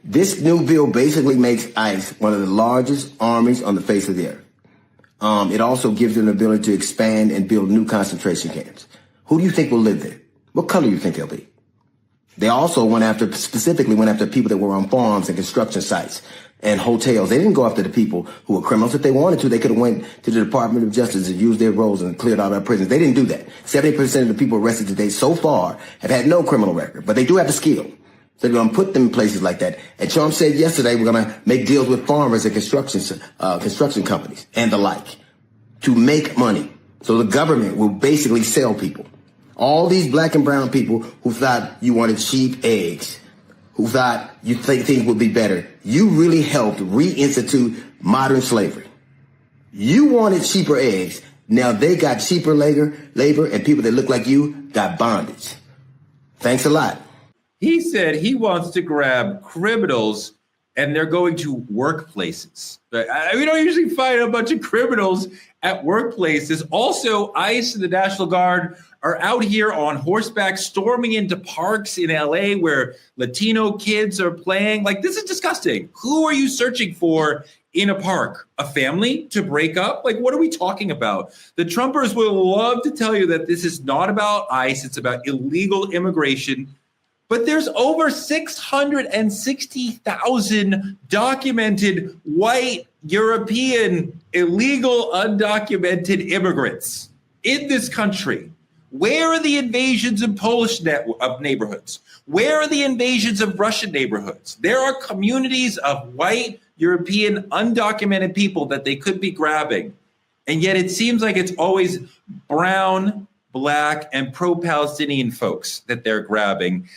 This new bill basically makes ICE one of the largest armies on the face of the earth. It also gives them the ability to expand and build new concentration camps. Who do you think will live there? What color do you think they'll be? They also specifically went after people that were on farms and construction sites and hotels. They didn't go after the people who were criminals. If they wanted to, they could have went to the Department of Justice and used their roles and cleared out our prisons. They didn't do that. 70% of the people arrested today so far have had no criminal record, but they do have the skill. So they're going to put them in places like that. And Trump said yesterday, we're going to make deals with farmers and construction companies and the like to make money. So the government will basically sell people. All these Black and brown people who thought you wanted cheap eggs, who thought you think things would be better, you really helped reinstitute modern slavery. You wanted cheaper eggs. Now they got cheaper labor, and people that look like you got bondage. Thanks a lot. He said he wants to grab criminals and they're going to workplaces. We don't usually find a bunch of criminals at workplaces. Also, ICE and the National Guard are out here on horseback, storming into parks in LA where Latino kids are playing. Like, this is disgusting. Who are you searching for in a park? A family to break up? Like, what are we talking about? The Trumpers will love to tell you that this is not about ICE. It's about illegal immigration. But there's over 660,000 documented white European illegal undocumented immigrants in this country. Where are the invasions of Polish neighborhoods? Where are the invasions of Russian neighborhoods? There are communities of white European undocumented people that they could be grabbing. And yet it seems like it's always brown, black, and pro-Palestinian folks that they're grabbing.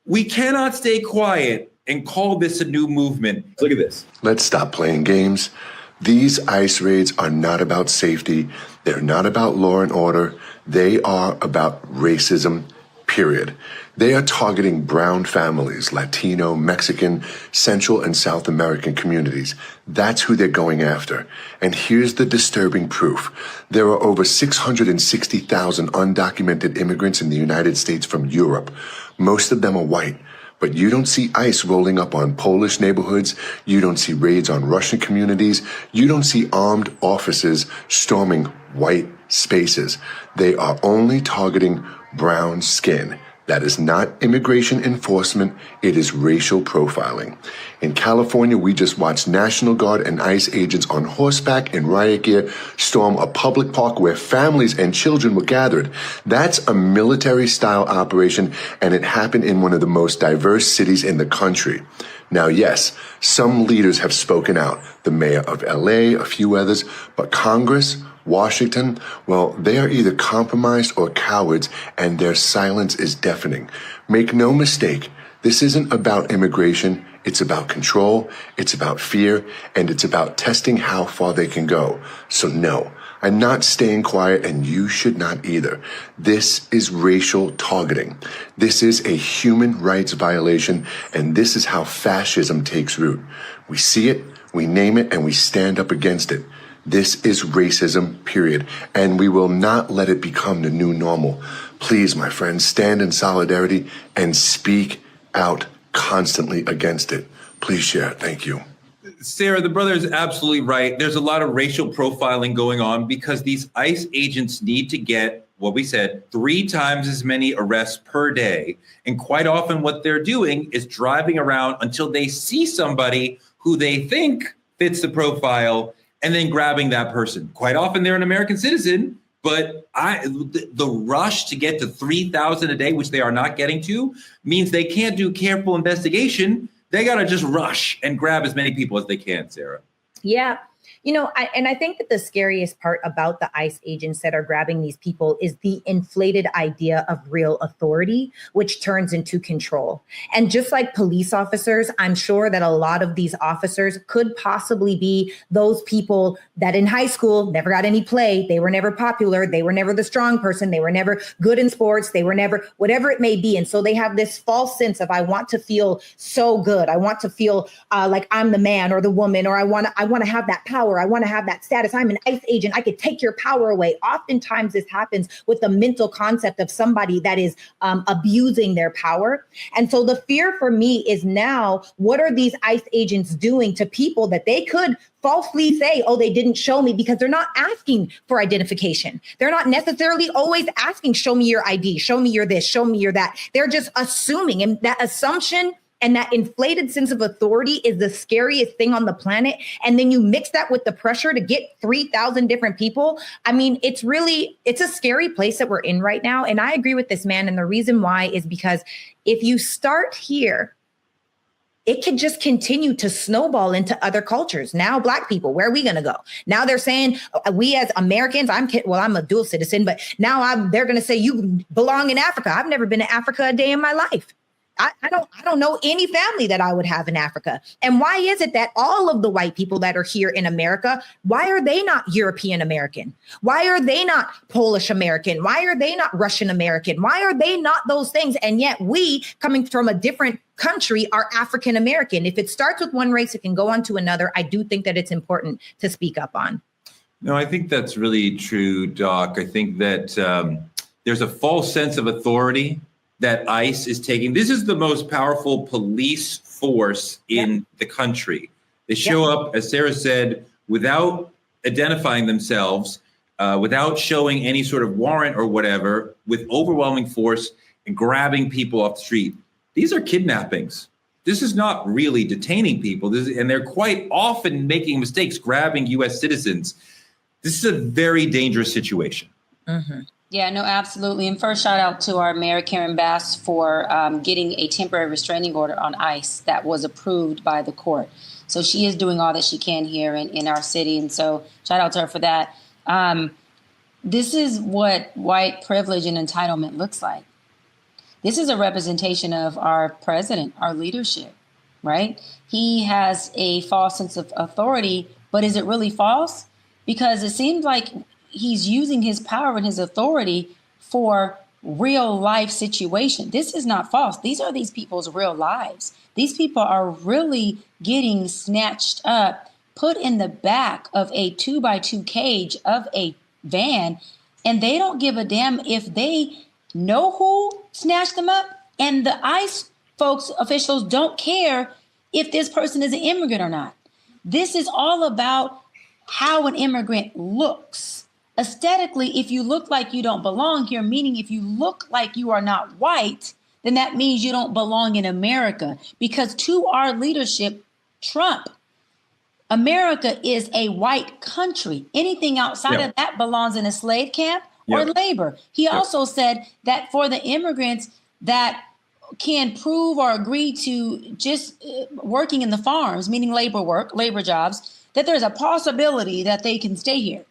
We cannot stay quiet and call this a new movement. Look at this. Let's stop playing games. These ICE raids are not about safety. They're not about law and order. They are about racism, period. They are targeting brown families, Latino, Mexican, Central and South American communities. That's who they're going after. And here's the disturbing proof. There are over 660,000 undocumented immigrants in the United States from Europe. Most of them are white. But you don't see ICE rolling up on Polish neighborhoods. You don't see raids on Russian communities. You don't see armed officers storming white spaces. They are only targeting brown skin. That is not immigration enforcement. It is racial profiling. In California, we just watched National Guard and ICE agents on horseback in riot gear storm a public park where families and children were gathered. That's a military-style operation, and it happened in one of the most diverse cities in the country. Now, yes, some leaders have spoken out. The mayor of LA, a few others, but Congress, Washington, well, they are either compromised or cowards, and their silence is deafening. Make no mistake, this isn't about immigration. It's about control, it's about fear, and it's about testing how far they can go. So no, I'm not staying quiet, and you should not either. This is racial targeting. This is a human rights violation, and this is how fascism takes root. We see it, we name it, and we stand up against it. This is racism, period. And we will not let it become the new normal. Please, my friends, stand in solidarity and speak out constantly against it. Please share. Thank you. Sarah, the brother is absolutely right. There's a lot of racial profiling going on because these ICE agents need to get, what we said, 3 times as many arrests per day. And quite often what they're doing is driving around until they see somebody who they think fits the profile and then grabbing that person. Quite often they're an American citizen, but the rush to get to 3,000 a day, which they are not getting to, means they can't do careful investigation. They got to just rush and grab as many people as they can, Sarah. Yeah. You know, I think that the scariest part about the ICE agents that are grabbing these people is the inflated idea of real authority, which turns into control. And just like police officers, I'm sure that a lot of these officers could possibly be those people that in high school never got any play. They were never popular. They were never the strong person. They were never good in sports. They were never whatever it may be. And so they have this false sense of, I want to feel so good. I want to feel like I'm the man or the woman, or I want to have that power. I want to have that status. I'm an ICE agent. I could take your power away. Oftentimes this happens with the mental concept of somebody that is abusing their power. And so the fear for me is now, what are these ICE agents doing to people that they could falsely say, oh, they didn't show me, because they're not asking for identification. They're not necessarily always asking, show me your ID, show me your this, show me your that. They're just assuming, and that assumption and that inflated sense of authority is the scariest thing on the planet. And then you mix that with the pressure to get 3,000 different people. I mean, it's a scary place that we're in right now. And I agree with this man. And the reason why is because if you start here, it could just continue to snowball into other cultures. Now, Black people, where are we going to go? Now they're saying we as Americans, I'm a dual citizen, but now they're going to say you belong in Africa. I've never been to Africa a day in my life. I don't know any family that I would have in Africa. And why is it that all of the white people that are here in America, why are they not European American? Why are they not Polish American? Why are they not Russian American? Why are they not those things? And yet we, coming from a different country, are African American. If it starts with one race, it can go on to another. I do think that it's important to speak up on. No, I think that's really true, Doc. I think that there's a false sense of authority that ICE is taking. This is the most powerful police force in the country. They show up, as Sarah said, without identifying themselves, without showing any sort of warrant or whatever, with overwhelming force and grabbing people off the street. These are kidnappings. This is not really detaining people. And they're quite often making mistakes, grabbing U.S. citizens. This is a very dangerous situation. Mm-hmm. Yeah, no, absolutely. And first, shout out to our Mayor, Karen Bass, for getting a temporary restraining order on ICE that was approved by the court. So she is doing all that she can here in our city. And so shout out to her for that. This is what white privilege and entitlement looks like. This is a representation of our president, our leadership, right? He has a false sense of authority, but is it really false? Because it seems like he's using his power and his authority for real life situation. This is not false. These are these people's real lives. These people are really getting snatched up, put in the back of a 2x2 cage of a van, and they don't give a damn if they know who snatched them up. And the ICE folks, officials, don't care if this person is an immigrant or not. This is all about how an immigrant looks. Aesthetically, if you look like you don't belong here, meaning if you look like you are not white, then that means you don't belong in America. Because to our leadership, Trump, America is a white country. Anything outside of that belongs in a slave camp or labor. He also said that for the immigrants that can prove or agree to just working in the farms, meaning labor jobs, that there's a possibility that they can stay here.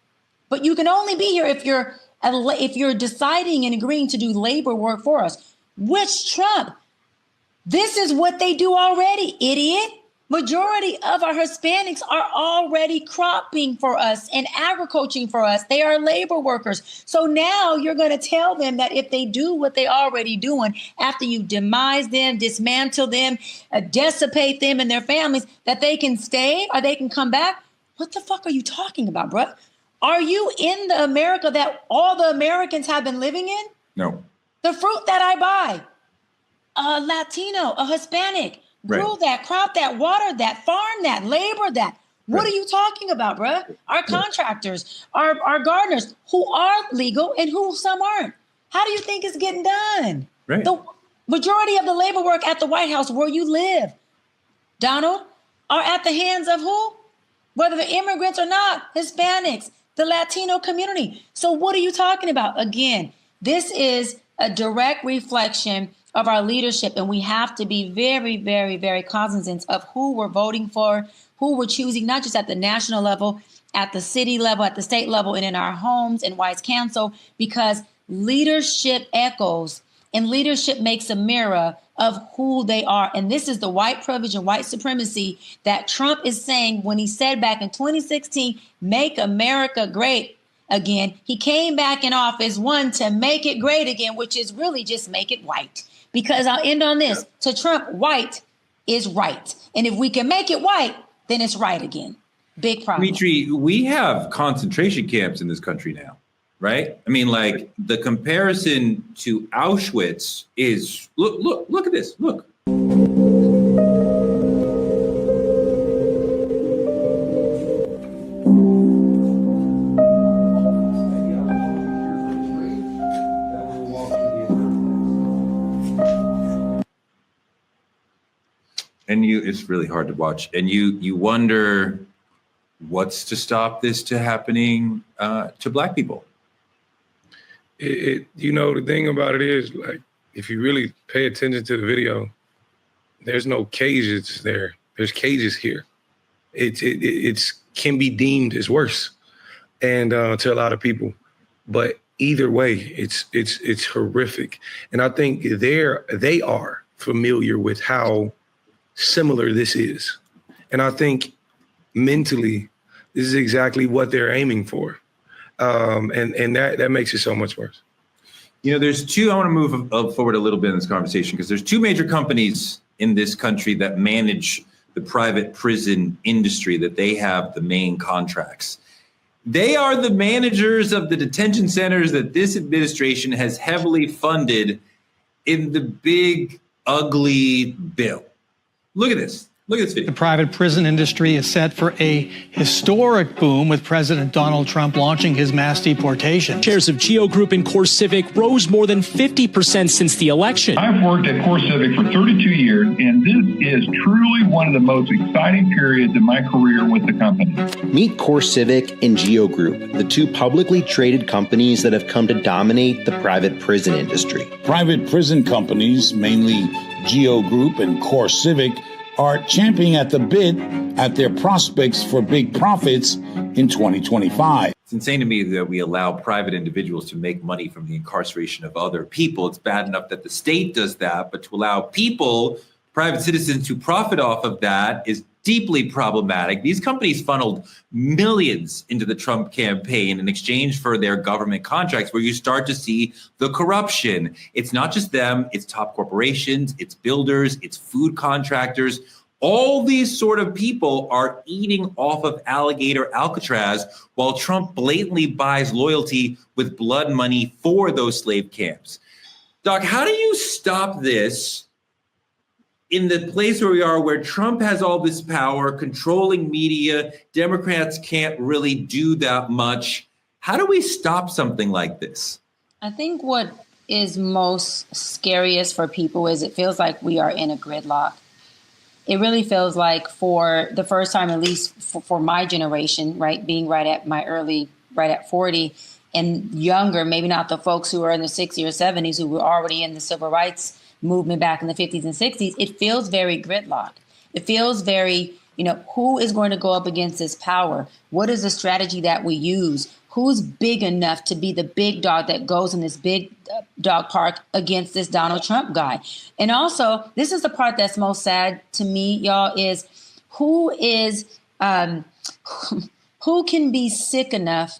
But you can only be here if you're deciding and agreeing to do labor work for us. Which Trump? This is what they do already, idiot. Majority of our Hispanics are already cropping for us and agriculturing for us. They are labor workers. So now you're going to tell them that if they do what they already doing, after you demise them, dismantle them, dissipate them and their families, that they can stay or they can come back? What the fuck are you talking about, bruh? Are you in the America that all the Americans have been living in? No. The fruit that I buy, a Latino, a Hispanic, grew that, crop that, water that, farm that, labor that. What are you talking about, bruh? Our contractors, our gardeners, who are legal and who some aren't. How do you think it's getting done? Right. The majority of the labor work at the White House where you live, Donald, are at the hands of who? Whether they're immigrants or not, Hispanics, the Latino community. So what are you talking about? Again, this is a direct reflection of our leadership, and we have to be very, very, very cognizant of who we're voting for, who we're choosing, not just at the national level, at the city level, at the state level, and in our homes and wise council, because leadership echoes and leadership makes a mirror of who they are. And this is the white privilege and white supremacy that Trump is saying when he said back in 2016, make America great again. He came back in office, one, to make it great again, which is really just make it white. Because I'll end on this. To Trump, white is right. And if we can make it white, then it's right again. Big problem. Dimitri, we have concentration camps in this country now, right? I mean, like the comparison to Auschwitz is, look at this, look. And it's really hard to watch. And you wonder what's to stop this to happening to Black people. The thing about it is, like, if you really pay attention to the video, there's no cages there. There's cages here. It's can be deemed as worse, and to a lot of people. But either way, it's horrific. And I think they are familiar with how similar this is. And I think mentally, this is exactly what they're aiming for. And that makes it so much worse. You know, there's two, I want to move forward a little bit in this conversation, because there's two major companies in this country that manage the private prison industry, that they have the main contracts. They are the managers of the detention centers that this administration has heavily funded in the big, ugly bill. Look at this. Look at this video. The private prison industry is set for a historic boom, with President Donald Trump launching his mass deportation. Shares of Geo Group and CoreCivic rose more than 50% since the election. I've worked at CoreCivic for 32 years, and this is truly one of the most exciting periods in my career with the company. Meet CoreCivic and Geo Group, the two publicly traded companies that have come to dominate the private prison industry. Private prison companies, mainly Geo Group and CoreCivic, are champing at the bit at their prospects for big profits in 2025. It's insane to me that we allow private individuals to make money from the incarceration of other people. It's bad enough that the state does that, but to allow people, private citizens, to profit off of that is deeply problematic. These companies funneled millions into the Trump campaign in exchange for their government contracts, where you start to see the corruption. It's not just them, it's top corporations, it's builders, it's food contractors. All these sort of people are eating off of Alligator Alcatraz, while Trump blatantly buys loyalty with blood money for those slave camps. Doc, how do you stop this in the place where we are, where Trump has all this power, controlling media, Democrats can't really do that much? How do we stop something like this? I think what is most scariest for people is it feels like we are in a gridlock. It really feels like, for the first time, at least for my generation, right, being right at 40 and younger, maybe not the folks who are in the 60s or 70s who were already in the civil rights movement back in the 50s and 60s, it feels very gridlocked. It feels very, who is going to go up against this power? What is the strategy that we use? Who's big enough to be the big dog that goes in this big dog park against this Donald Trump guy? And also, this is the part that's most sad to me, y'all, is who can be sick enough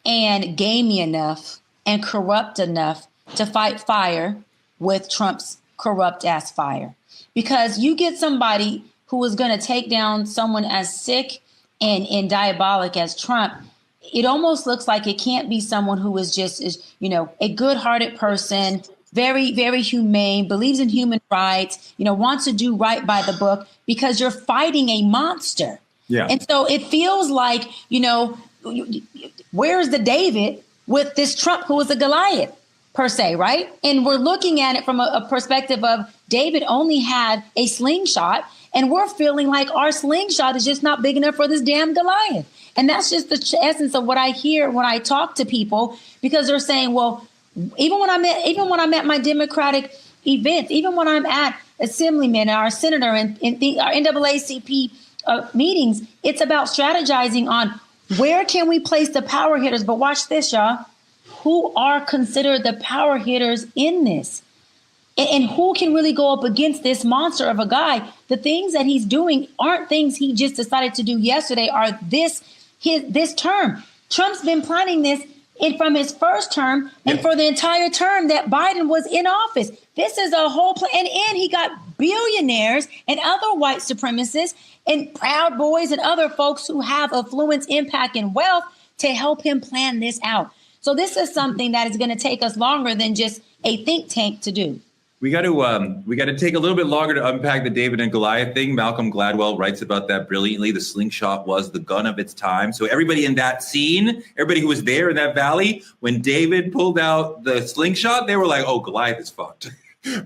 and gamey enough and corrupt enough to fight fire with Trump's corrupt ass fire. Because you get somebody who is going to take down someone as sick and diabolic as Trump, it almost looks like it can't be someone who is just, a good-hearted person, very, very humane, believes in human rights, wants to do right by the book, because you're fighting a monster. Yeah. And so it feels like, where's the David with this Trump who is a Goliath? Per se, right? And we're looking at it from a perspective of David only had a slingshot, and we're feeling like our slingshot is just not big enough for this damn Goliath. And that's just the essence of what I hear when I talk to people, because they're saying, well, even when I'm at my Democratic events, even when I'm at assemblymen, our senator, and our NAACP meetings, it's about strategizing on where can we place the power hitters. But watch this, y'all. Who are considered the power hitters in this? And who can really go up against this monster of a guy? The things that he's doing aren't things he just decided to do yesterday, are this term. Trump's been planning this from his first term and for the entire term that Biden was in office. This is a whole plan. And he got billionaires and other white supremacists and Proud Boys and other folks who have affluence, impact, and wealth to help him plan this out. So this is something that is going to take us longer than just a think tank to do. We got to take a little bit longer to unpack the David and Goliath thing. Malcolm Gladwell writes about that brilliantly. The slingshot was the gun of its time. So everybody in that scene, everybody who was there in that valley, when David pulled out the slingshot, they were like, oh, Goliath is fucked.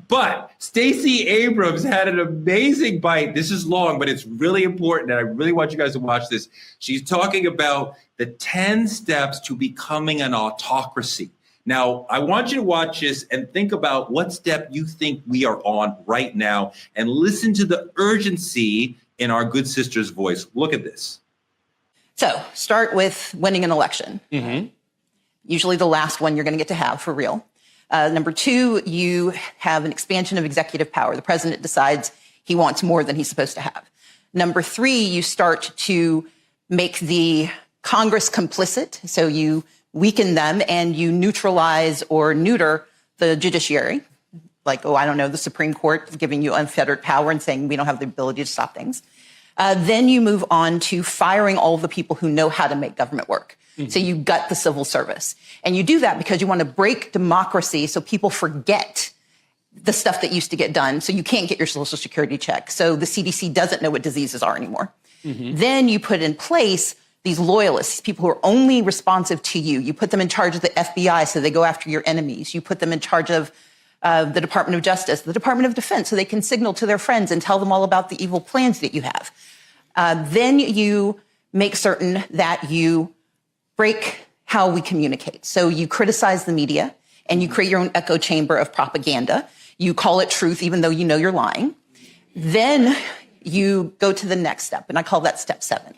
But Stacey Abrams had an amazing bite. This is long, but it's really important, and I really want you guys to watch this. She's talking about the 10 steps to becoming an autocracy. Now, I want you to watch this and think about what step you think we are on right now, and listen to the urgency in our good sister's voice. Look at this. So start with winning an election. Mm-hmm. Usually the last one you're going to get to have for real. Number two, you have an expansion of executive power. The president decides he wants more than he's supposed to have. Number three, you start to make the Congress complicit. So you weaken them and you neutralize or neuter the judiciary. Like, the Supreme Court giving you unfettered power and saying we don't have the ability to stop things. Then you move on to firing all the people who know how to make government work. So you gut the civil service. And you do that because you want to break democracy so people forget the stuff that used to get done. So you can't get your Social Security check. So the CDC doesn't know what diseases are anymore. Then you put in place these loyalists, people who are only responsive to you. You put them in charge of the FBI so they go after your enemies. You put them in charge of the Department of Justice, the Department of Defense, so they can signal to their friends and tell them all about the evil plans that you have. Then you make certain that you break how we communicate. So you criticize the media and you create your own echo chamber of propaganda. You call it truth, even though you know you're lying. Then you go to the next step, and I call that step 7.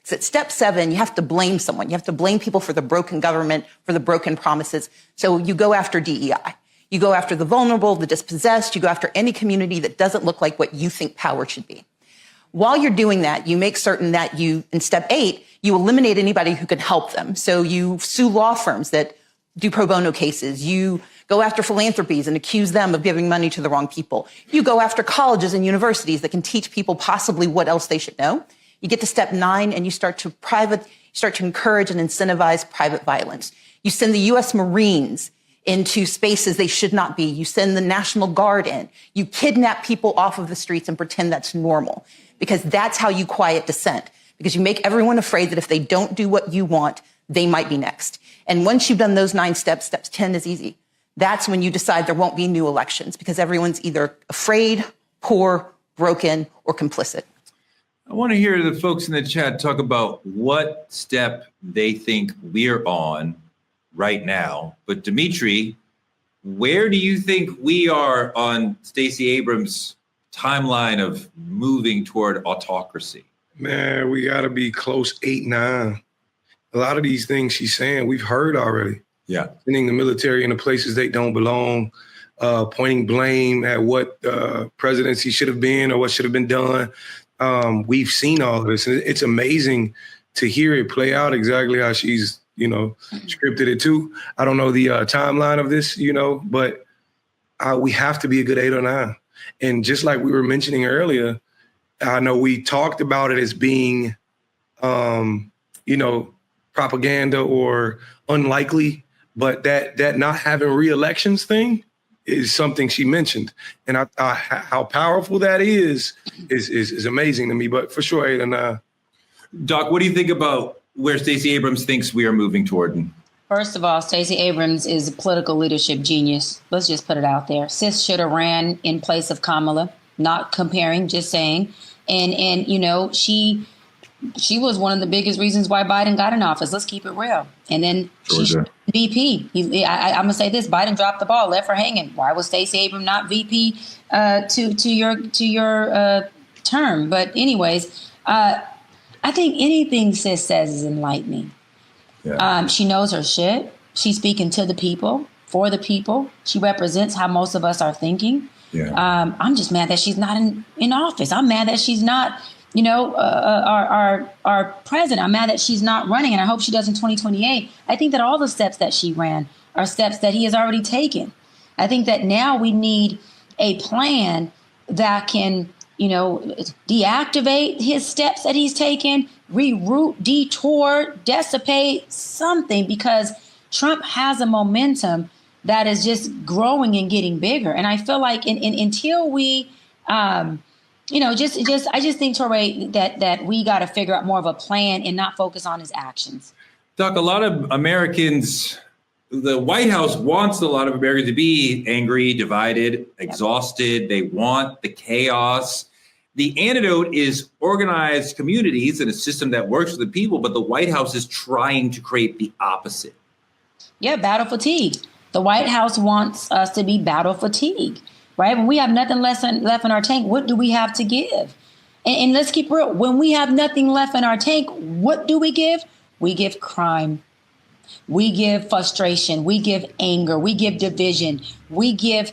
So at step 7, you have to blame someone. You have to blame people for the broken government, for the broken promises. So you go after DEI. You go after the vulnerable, the dispossessed. You go after any community that doesn't look like what you think power should be. While you're doing that, you make certain that in step 8, you eliminate anybody who can help them. So you sue law firms that do pro bono cases. You go after philanthropies and accuse them of giving money to the wrong people. You go after colleges and universities that can teach people possibly what else they should know. You get to step 9 and you start to encourage and incentivize private violence. You send the U.S. Marines into spaces they should not be. You send the National Guard in. You kidnap people off of the streets and pretend that's normal, because that's how you quiet dissent, because you make everyone afraid that if they don't do what you want, they might be next. And once you've done those 9 steps, step 10 is easy. That's when you decide there won't be new elections, because everyone's either afraid, poor, broken, or complicit. I want to hear the folks in the chat talk about what step they think we're on right now. But Dimitri, where do you think we are on Stacey Abrams' timeline of moving toward autocracy? Man, we got to be close 8, 9. A lot of these things she's saying, we've heard already. Yeah. Sending the military into places they don't belong, pointing blame at what presidency should have been or what should have been done. We've seen all of this. And it's amazing to hear it play out exactly how she's, scripted it too. I don't know the timeline of this, but we have to be a good 8 or 9. And just like we were mentioning earlier, I know we talked about it as being, propaganda or unlikely, but that not having re-elections thing is something she mentioned. And how powerful that is amazing to me, but for sure 8 or 9. Doc, what do you think about where Stacey Abrams thinks we are moving toward? First of all, Stacey Abrams is a political leadership genius. Let's just put it out there. Sis should have ran in place of Kamala, not comparing, just saying. And she was one of the biggest reasons why Biden got in office. Let's keep it real. And then she's VP. I'm going to say this. Biden dropped the ball, left her hanging. Why was Stacey Abrams not VP to your term? But anyways, I think anything sis says is enlightening. Yeah. She knows her shit. She's speaking to the people, for the people. She represents how most of us are thinking. Yeah. I'm just mad that she's not in office. I'm mad that she's not, our president. I'm mad that she's not running, and I hope she does in 2028. I think that all the steps that she ran are steps that he has already taken. I think that now we need a plan that can, deactivate his steps that he's taken, reroute, detour, dissipate something, because Trump has a momentum that is just growing and getting bigger. And I feel like until we, I just think, Touré, that we got to figure out more of a plan and not focus on his actions. Doc, a lot of Americans, the White House wants a lot of Americans to be angry, divided, exhausted. They want the chaos. The antidote is organized communities and a system that works for the people, but the White House is trying to create the opposite. Yeah, battle fatigue. The White House wants us to be battle fatigued, right? When we have nothing left in our tank, what do we have to give? And let's keep real. When we have nothing left in our tank, what do we give? We give crime. We give frustration. We give anger. We give division. We give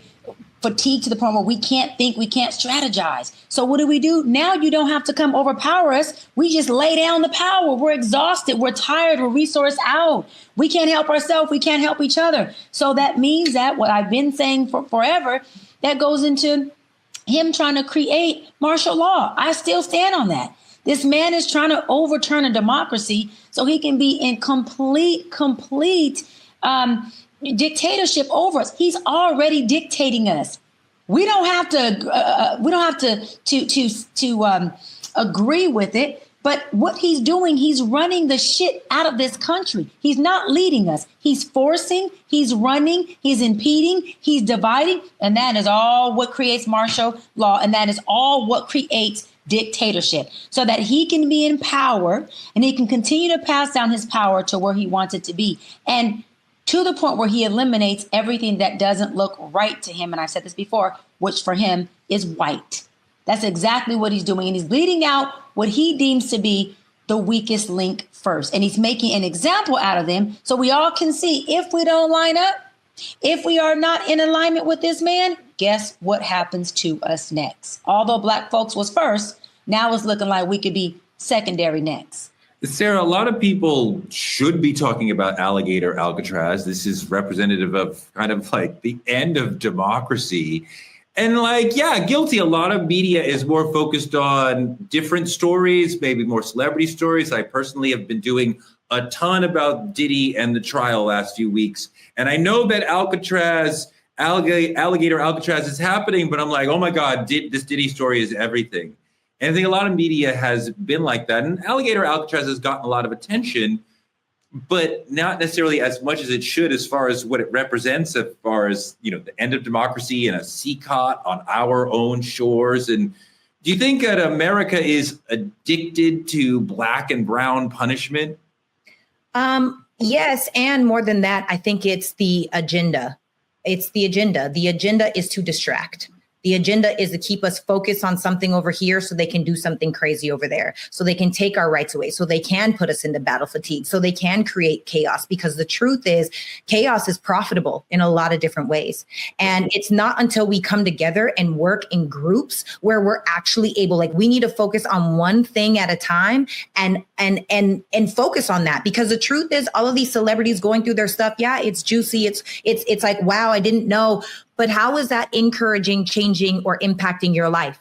fatigue to the point where we can't think, we can't strategize. So what do? Now you don't have to come overpower us. We just lay down the power. We're exhausted. We're tired. We're resourced out. We can't help ourselves. We can't help each other. So that means that what I've been saying for forever, that goes into him trying to create martial law. I still stand on that. This man is trying to overturn a democracy so he can be in complete dictatorship over us. He's already dictating us. We don't have to agree with it. But what he's doing, he's running the shit out of this country. He's not leading us. He's forcing, he's running, he's impeding, he's dividing. And that is all what creates martial law. And that is all what creates dictatorship, so that he can be in power and he can continue to pass down his power to where he wants it to be. And to the point where he eliminates everything that doesn't look right to him. And I've said this before, which for him is white. That's exactly what he's doing. And he's leading out what he deems to be the weakest link first. And he's making an example out of them so we all can see if we don't line up, if we are not in alignment with this man, guess what happens to us next? Although black folks was first, now it's looking like we could be secondary next. Sarah, a lot of people should be talking about Alligator Alcatraz. This is representative of kind of like the end of democracy. And like, yeah, guilty. A lot of media is more focused on different stories, maybe more celebrity stories. I personally have been doing a ton about Diddy and the trial last few weeks. And I know that Alligator Alcatraz is happening, but I'm like, oh my God, this Diddy story is everything. And I think a lot of media has been like that. And Alligator Alcatraz has gotten a lot of attention, but not necessarily as much as it should as far as what it represents, as far as, you know, the end of democracy and a seacot on our own shores. And do you think that America is addicted to black and brown punishment? Yes. And more than that, I think it's the agenda. It's the agenda. The agenda is to distract. The agenda is to keep us focused on something over here so they can do something crazy over there, so they can take our rights away, so they can put us into battle fatigue, so they can create chaos. Because the truth is, chaos is profitable in a lot of different ways. And it's not until we come together and work in groups where we're actually able, like, we need to focus on one thing at a time and focus on that. Because the truth is, all of these celebrities going through their stuff, yeah, it's juicy. It's like, wow, I didn't know. But how is that encouraging, changing, or impacting your life?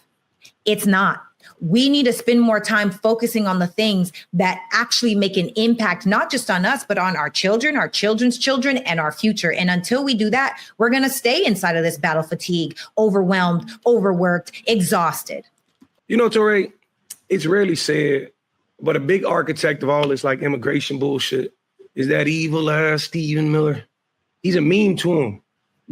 It's not. We need to spend more time focusing on the things that actually make an impact, not just on us, but on our children, our children's children, and our future. And until we do that, we're going to stay inside of this battle fatigue, overwhelmed, overworked, exhausted. You know, Torrey, it's rarely said, but a big architect of all this like immigration bullshit is that evil ass Stephen Miller. He's a meme to him.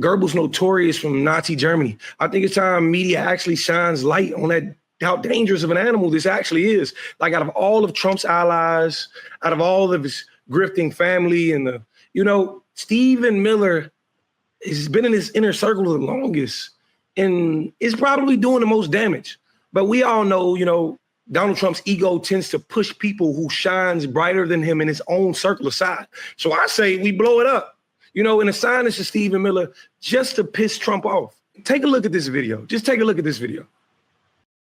Goebbels notorious from Nazi Germany. I think it's time media actually shines light on that, how dangerous of an animal this actually is. Like, out of all of Trump's allies, out of all of his grifting family and Stephen Miller has been in his inner circle the longest and is probably doing the most damage. But we all know, Donald Trump's ego tends to push people who shines brighter than him in his own circle aside. So I say we blow it up. And assign this to Stephen Miller just to piss Trump off. Take a look at this video. Just take a look at this video.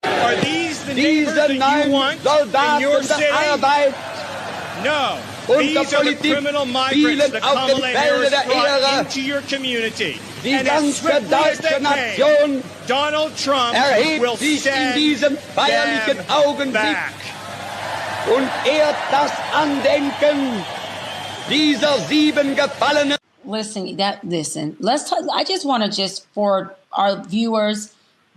Are these the neighbors that you want in your city? No. These are the criminal migrants that Kamala Harris brought into your community. And as swiftly as they came, Donald Trump will send them back. Und ehrt das Andenken dieser 7 Gefallenen. Listen, let's talk. I just want to for our viewers,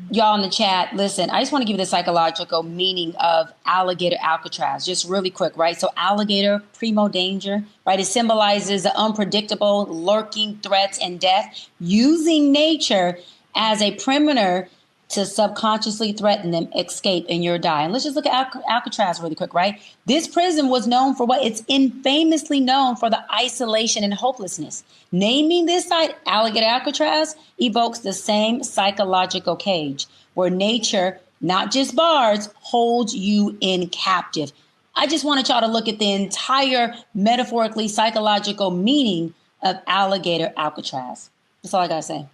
y'all in the chat, listen, I just want to give you the psychological meaning of Alligator Alcatraz, just really quick, right? So alligator, primo danger, right? It symbolizes the unpredictable, lurking threats and death, using nature as a perimeter to subconsciously threaten them, escape, and you're dying. Let's just look at Alcatraz really quick, right? This prison was known for what? It's infamously known for the isolation and hopelessness. Naming this site Alligator Alcatraz evokes the same psychological cage where nature, not just bars, holds you in captive. I just wanted y'all to look at the entire metaphorically psychological meaning of Alligator Alcatraz. That's all I gotta say.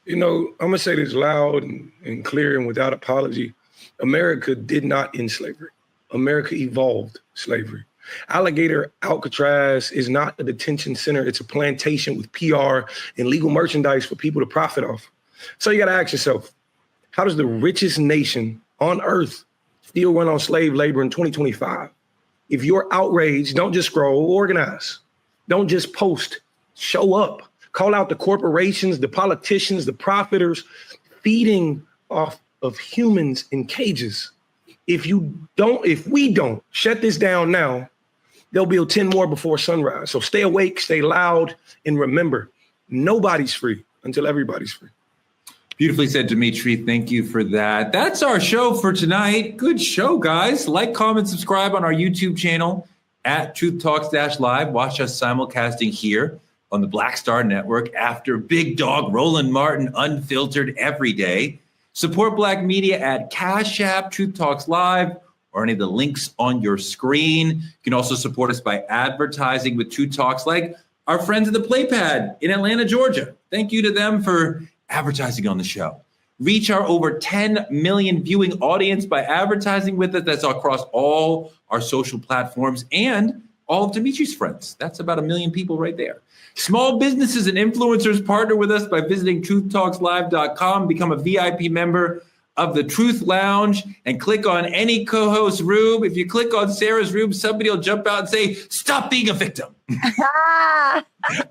You know, I'm gonna say this loud and clear and without apology. America did not end slavery. America evolved slavery. Alligator Alcatraz is not a detention center. It's a plantation with PR and legal merchandise for people to profit off. So you gotta ask yourself, how does the richest nation on earth still run on slave labor in 2025? If you're outraged, don't just scroll, organize. Don't just post, show up. Call out the corporations, the politicians, the profiters feeding off of humans in cages. If we don't shut this down now, they'll build 10 more before sunrise. So stay awake, stay loud, and remember, nobody's free until everybody's free. Beautifully said, Dimitri. Thank you for that. That's our show for tonight. Good show, guys. Like, comment, subscribe on our YouTube channel at Truth Talks-Live. Watch us simulcasting here on the Black Star Network after Big Dog Roland Martin Unfiltered every day. Support Black media at Cash App, Truth Talks Live, or any of the links on your screen. You can also support us by advertising with Truth Talks, like our friends at the Playpad in Atlanta, Georgia. Thank you to them for advertising on the show. Reach our over 10 million viewing audience by advertising with us. That's across all our social platforms and all of Dimitri's friends. That's about 1 million people right there. Small businesses and influencers partner with us by visiting truthtalkslive.com, become a VIP member of the Truth Lounge, and click on any co-host room. If you click on Sarah's room, somebody will jump out and say, "Stop being a victim."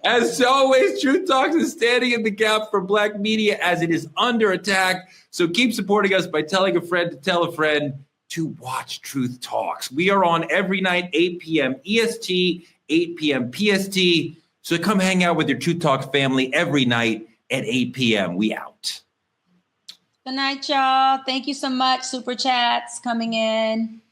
As always, Truth Talks is standing in the gap for Black media as it is under attack. So keep supporting us by telling a friend to tell a friend to watch Truth Talks. We are on every night, 8 p.m. EST, 8 p.m. PST. So come hang out with your Truth Talks family every night at 8 p.m. We out. Good night, y'all. Thank you so much. Super chats coming in.